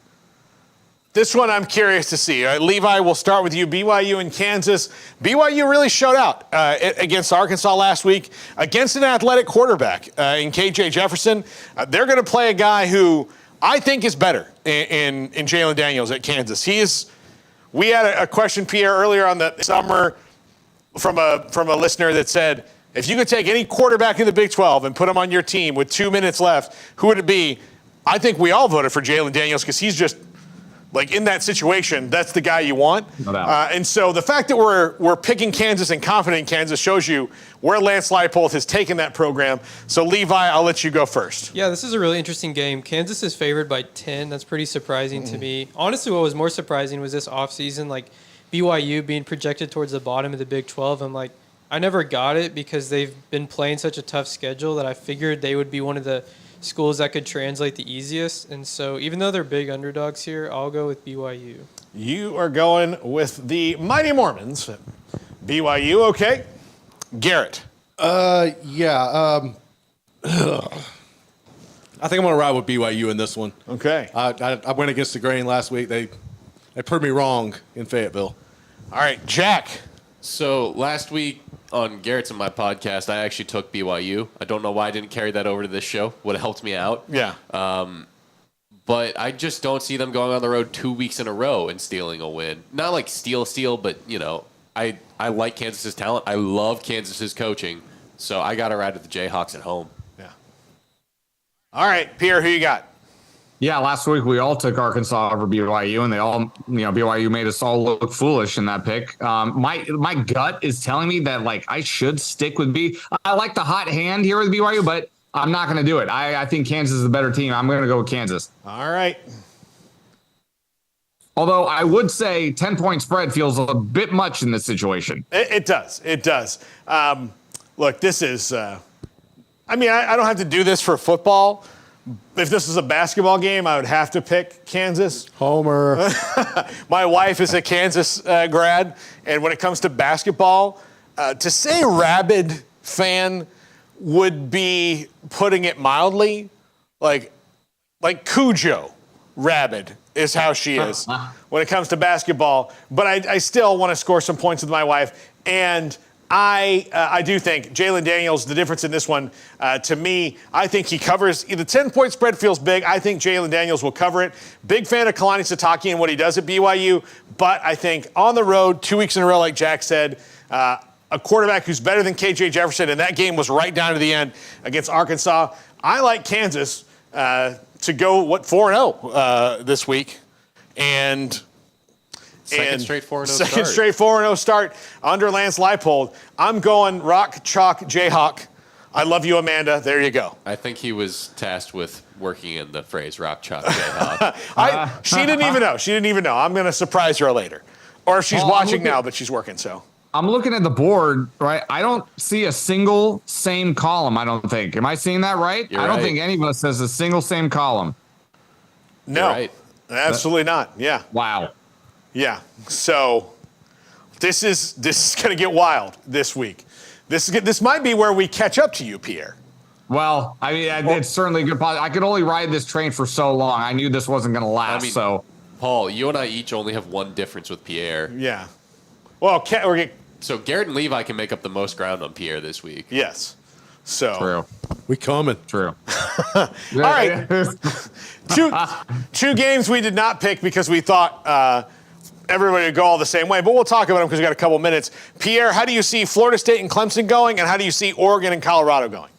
S2: This one I'm curious to see. Levi, we'll start with you. BYU and Kansas. BYU really showed out against Arkansas last week against an athletic quarterback in KJ Jefferson. They're going to play a guy who I think is better in Jalen Daniels at Kansas. We had a question, Pierre, earlier on the summer from a listener that said, if you could take any quarterback in the Big 12 and put him on your team with 2 minutes left, who would it be? I think we all voted for Jalen Daniels because he's just, like, in that situation, that's the guy you want.
S3: No doubt.
S2: And so the fact that we're picking Kansas and confident in Kansas shows you where Lance Leipold has taken that program. So, Levi, I'll let you go first.
S6: Yeah, this is a really interesting game. Kansas is favored by 10. That's pretty surprising to me. Honestly, what was more surprising was this offseason, like BYU being projected towards the bottom of the Big 12. I'm like, I never got it because they've been playing such a tough schedule that I figured they would be one of the schools that could translate the easiest. And so even though they're big underdogs here, I'll go with BYU.
S2: You are going with the Mighty Mormons. BYU, okay. Garrett.
S7: Yeah. I think I'm going to ride with BYU in this one.
S2: Okay.
S7: I went against the grain last week. They proved me wrong in Fayetteville.
S2: All right, Jack.
S4: So last week on Garrett's and my podcast, I actually took BYU. I don't know why I didn't carry that over to this show. Would have helped me out.
S2: Yeah.
S4: But I just don't see them going on the road 2 weeks in a row and stealing a win. Not like steal, but, you know, I like Kansas's talent. I love Kansas's coaching. So I got to ride with the Jayhawks at home.
S2: Yeah. All right, Pierre, who you got?
S3: Yeah, last week we all took Arkansas over BYU, and they all, BYU made us all look foolish in that pick. My gut is telling me that, like, I should stick with B. I like the hot hand here with BYU, but I'm not going to do it. I think Kansas is a better team. I'm going to go with Kansas.
S2: All right.
S3: Although I would say 10-point spread feels a bit much in this situation.
S2: It does. It does. Look, this is, I don't have to do this for football. If this was a basketball game, I would have to pick Kansas.
S7: Homer.
S2: My wife is a Kansas grad, and when it comes to basketball, to say rabid fan would be putting it mildly. Like Cujo rabid is how she is when it comes to basketball. But I still want to score some points with my wife, and I do think Jalen Daniels, the difference in this one, to me, I think he covers. The 10-point spread feels big. I think Jalen Daniels will cover it. Big fan of Kalani Sitake and what he does at BYU. But I think on the road, 2 weeks in a row, like Jack said, a quarterback who's better than KJ Jefferson, and that game was right down to the end against Arkansas. I like Kansas to go, 4-0 this week.
S4: Second straight 4-0 start.
S2: Second straight 4-0 start under Lance Leipold. I'm going Rock, Chalk, Jayhawk. I love you, Amanda. There you go.
S4: I think he was tasked with working in the phrase Rock, Chalk, Jayhawk.
S2: She didn't even know. She didn't even know. I'm going to surprise her later. Or if she's watching now, but she's working, so.
S3: I'm looking at the board, right? I don't see a single same column, I don't think. Am I seeing that right?
S4: You're
S3: I don't
S4: right.
S3: think any of us has a single same column.
S2: No,
S4: You're right.
S2: absolutely not. Yeah.
S3: Wow.
S2: Yeah. So this is going to get wild this week. This might be where we catch up to you, Pierre.
S3: Well, I mean, it's certainly a good. I could only ride this train for so long. I knew this wasn't going to last. So,
S4: Paul, you and I each only have one difference with Pierre.
S2: Yeah. Well,
S4: So Garrett and Levi can make up the most ground on Pierre this week.
S2: yes. So
S3: true.
S7: We coming.
S3: True.
S2: All right. Two games we did not pick because we thought everybody would go all the same way, but we'll talk about them because we got a couple minutes. Pierre, how do you see Florida State and Clemson going, and how do you see Oregon and Colorado going?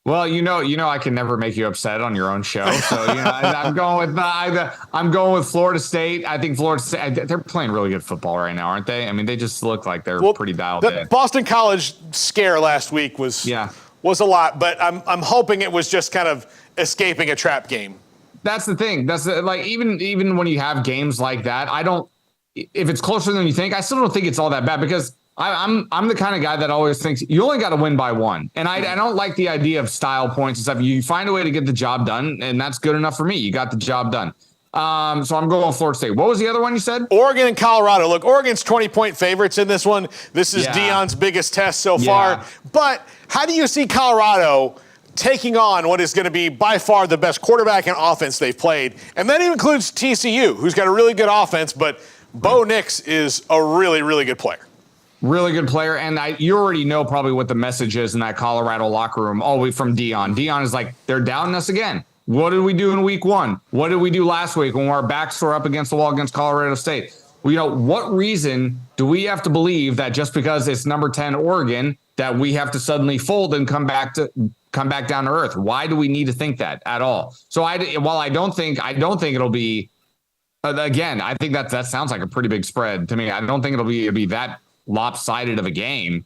S3: Well, I can never make you upset on your own show. So, I'm going with Florida State. I think Florida State, they're playing really good football right now, aren't they? I mean, they just look like they're pretty dialed
S2: the
S3: in.
S2: Boston College scare last week was a lot, but I'm hoping it was just kind of escaping a trap game.
S3: That's the thing. Even when you have games like that, if it's closer than you think, I still don't think it's all that bad because I'm the kind of guy that always thinks you only got to win by one. And I don't like the idea of style points and stuff. You find a way to get the job done, and that's good enough for me. You got the job done. So I'm going with Florida State. What was the other one you said?
S2: Oregon and Colorado. Look, Oregon's 20-point favorites in this one. This is Deion's biggest test so far. But how do you see Colorado taking on what is going to be by far the best quarterback and offense they've played? And that even includes TCU, who's got a really good offense, but Bo Nix is a really, really good player.
S3: Really good player, and you already know probably what the message is in that Colorado locker room, all the way from Deion. Deion is like, they're doubting us again. What did we do in week one? What did we do last week when our backs were up against the wall against Colorado State? Well, what reason do we have to believe that just because it's number 10 Oregon that we have to suddenly fold and come back down to earth? Why do we need to think that at all? So while I don't think it'll be, again, I think that sounds like a pretty big spread to me. I don't think it'll be that lopsided of a game.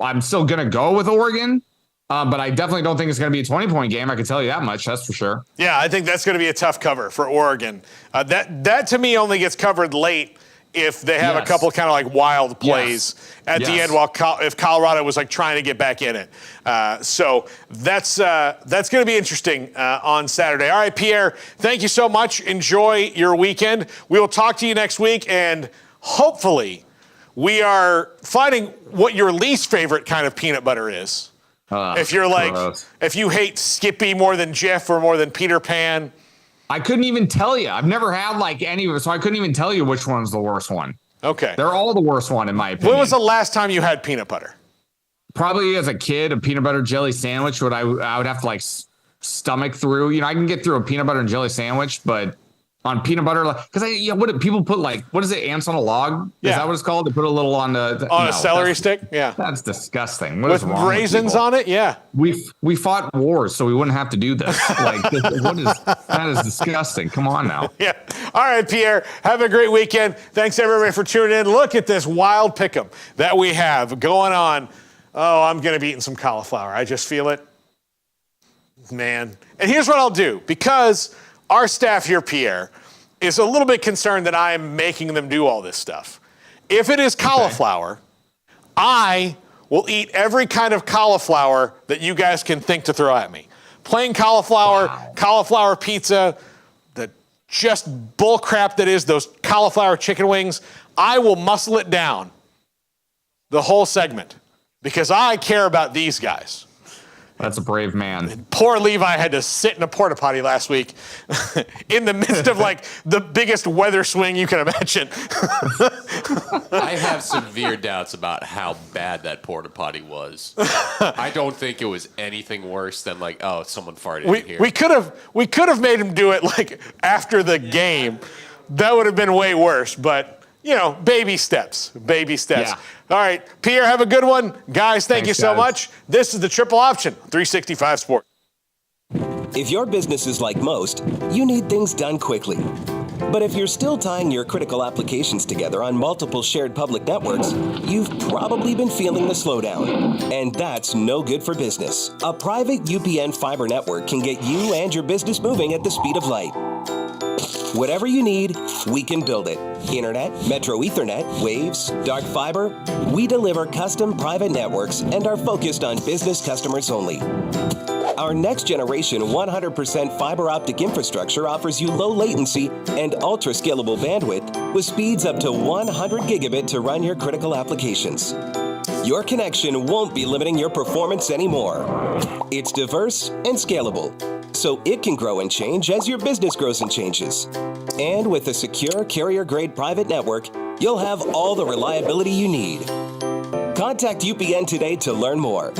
S3: I'm still going to go with Oregon, but I definitely don't think it's going to be a 20-point game. I can tell you that much. That's for sure. Yeah,
S2: I think that's going to be a tough cover for Oregon. That to me only gets covered late if they have a couple kind of like wild plays at the end if Colorado was like trying to get back in it. So that's going to be interesting on Saturday. All right, Pierre, thank you so much. Enjoy your weekend. We will talk to you next week, and hopefully we are finding what your least favorite kind of peanut butter is. If you're like, gross. If you hate Skippy more than Jif or more than Peter Pan.
S3: I couldn't even tell you. I've never had like any of it, so I couldn't even tell you which one's the worst one.
S2: Okay.
S3: They're all the worst one in my opinion.
S2: When was the last time you had peanut butter?
S3: Probably as a kid, a peanut butter jelly sandwich, I would have to like stomach through. I can get through a peanut butter and jelly sandwich, but on peanut butter, because what do people put, like, what is it, ants on a log? Is that what it's called? They put a little on a
S2: celery stick? Yeah.
S3: That's disgusting. What
S2: with
S3: is wrong
S2: raisins
S3: with
S2: on it? Yeah.
S3: We fought wars so we wouldn't have to do this. Like, that is disgusting. Come on now.
S2: Yeah. All right, Pierre, have a great weekend. Thanks everybody for tuning in. Look at this wild pick'em that we have going on. Oh, I'm going to be eating some cauliflower. I just feel it. Man. And here's what I'll do, because our staff here, Pierre, is a little bit concerned that I'm making them do all this stuff. If it is cauliflower, I will eat every kind of cauliflower that you guys can think to throw at me. Plain cauliflower, cauliflower pizza, the just bull crap that is those cauliflower chicken wings. I will muscle it down the whole segment because I care about these guys.
S3: That's a brave man.
S2: Poor Levi had to sit in a porta potty last week in the midst of like the biggest weather swing you can imagine.
S4: I have severe doubts about how bad that porta potty was. I don't think it was anything worse than like, oh, someone farted in here.
S2: We could have made him do it like after the game. That would have been way worse, but baby steps. Yeah. All right, Pierre, have a good one. Guys, thank you so much. This is the Triple Option, 365 Sports.
S5: If your business is like most, you need things done quickly. But if you're still tying your critical applications together on multiple shared public networks, you've probably been feeling the slowdown. And that's no good for business. A private UPN fiber network can get you and your business moving at the speed of light. Whatever you need, we can build it. Internet, Metro Ethernet, Waves, dark fiber. We deliver custom private networks and are focused on business customers only. Our next generation 100% fiber optic infrastructure offers you low latency and ultra scalable bandwidth with speeds up to 100 gigabit to run your critical applications. Your connection won't be limiting your performance anymore. It's diverse and scalable, so it can grow and change as your business grows and changes. And with a secure carrier-grade private network, you'll have all the reliability you need. Contact UPN today to learn more.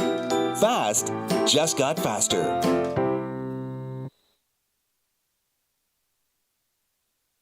S5: Fast just got faster.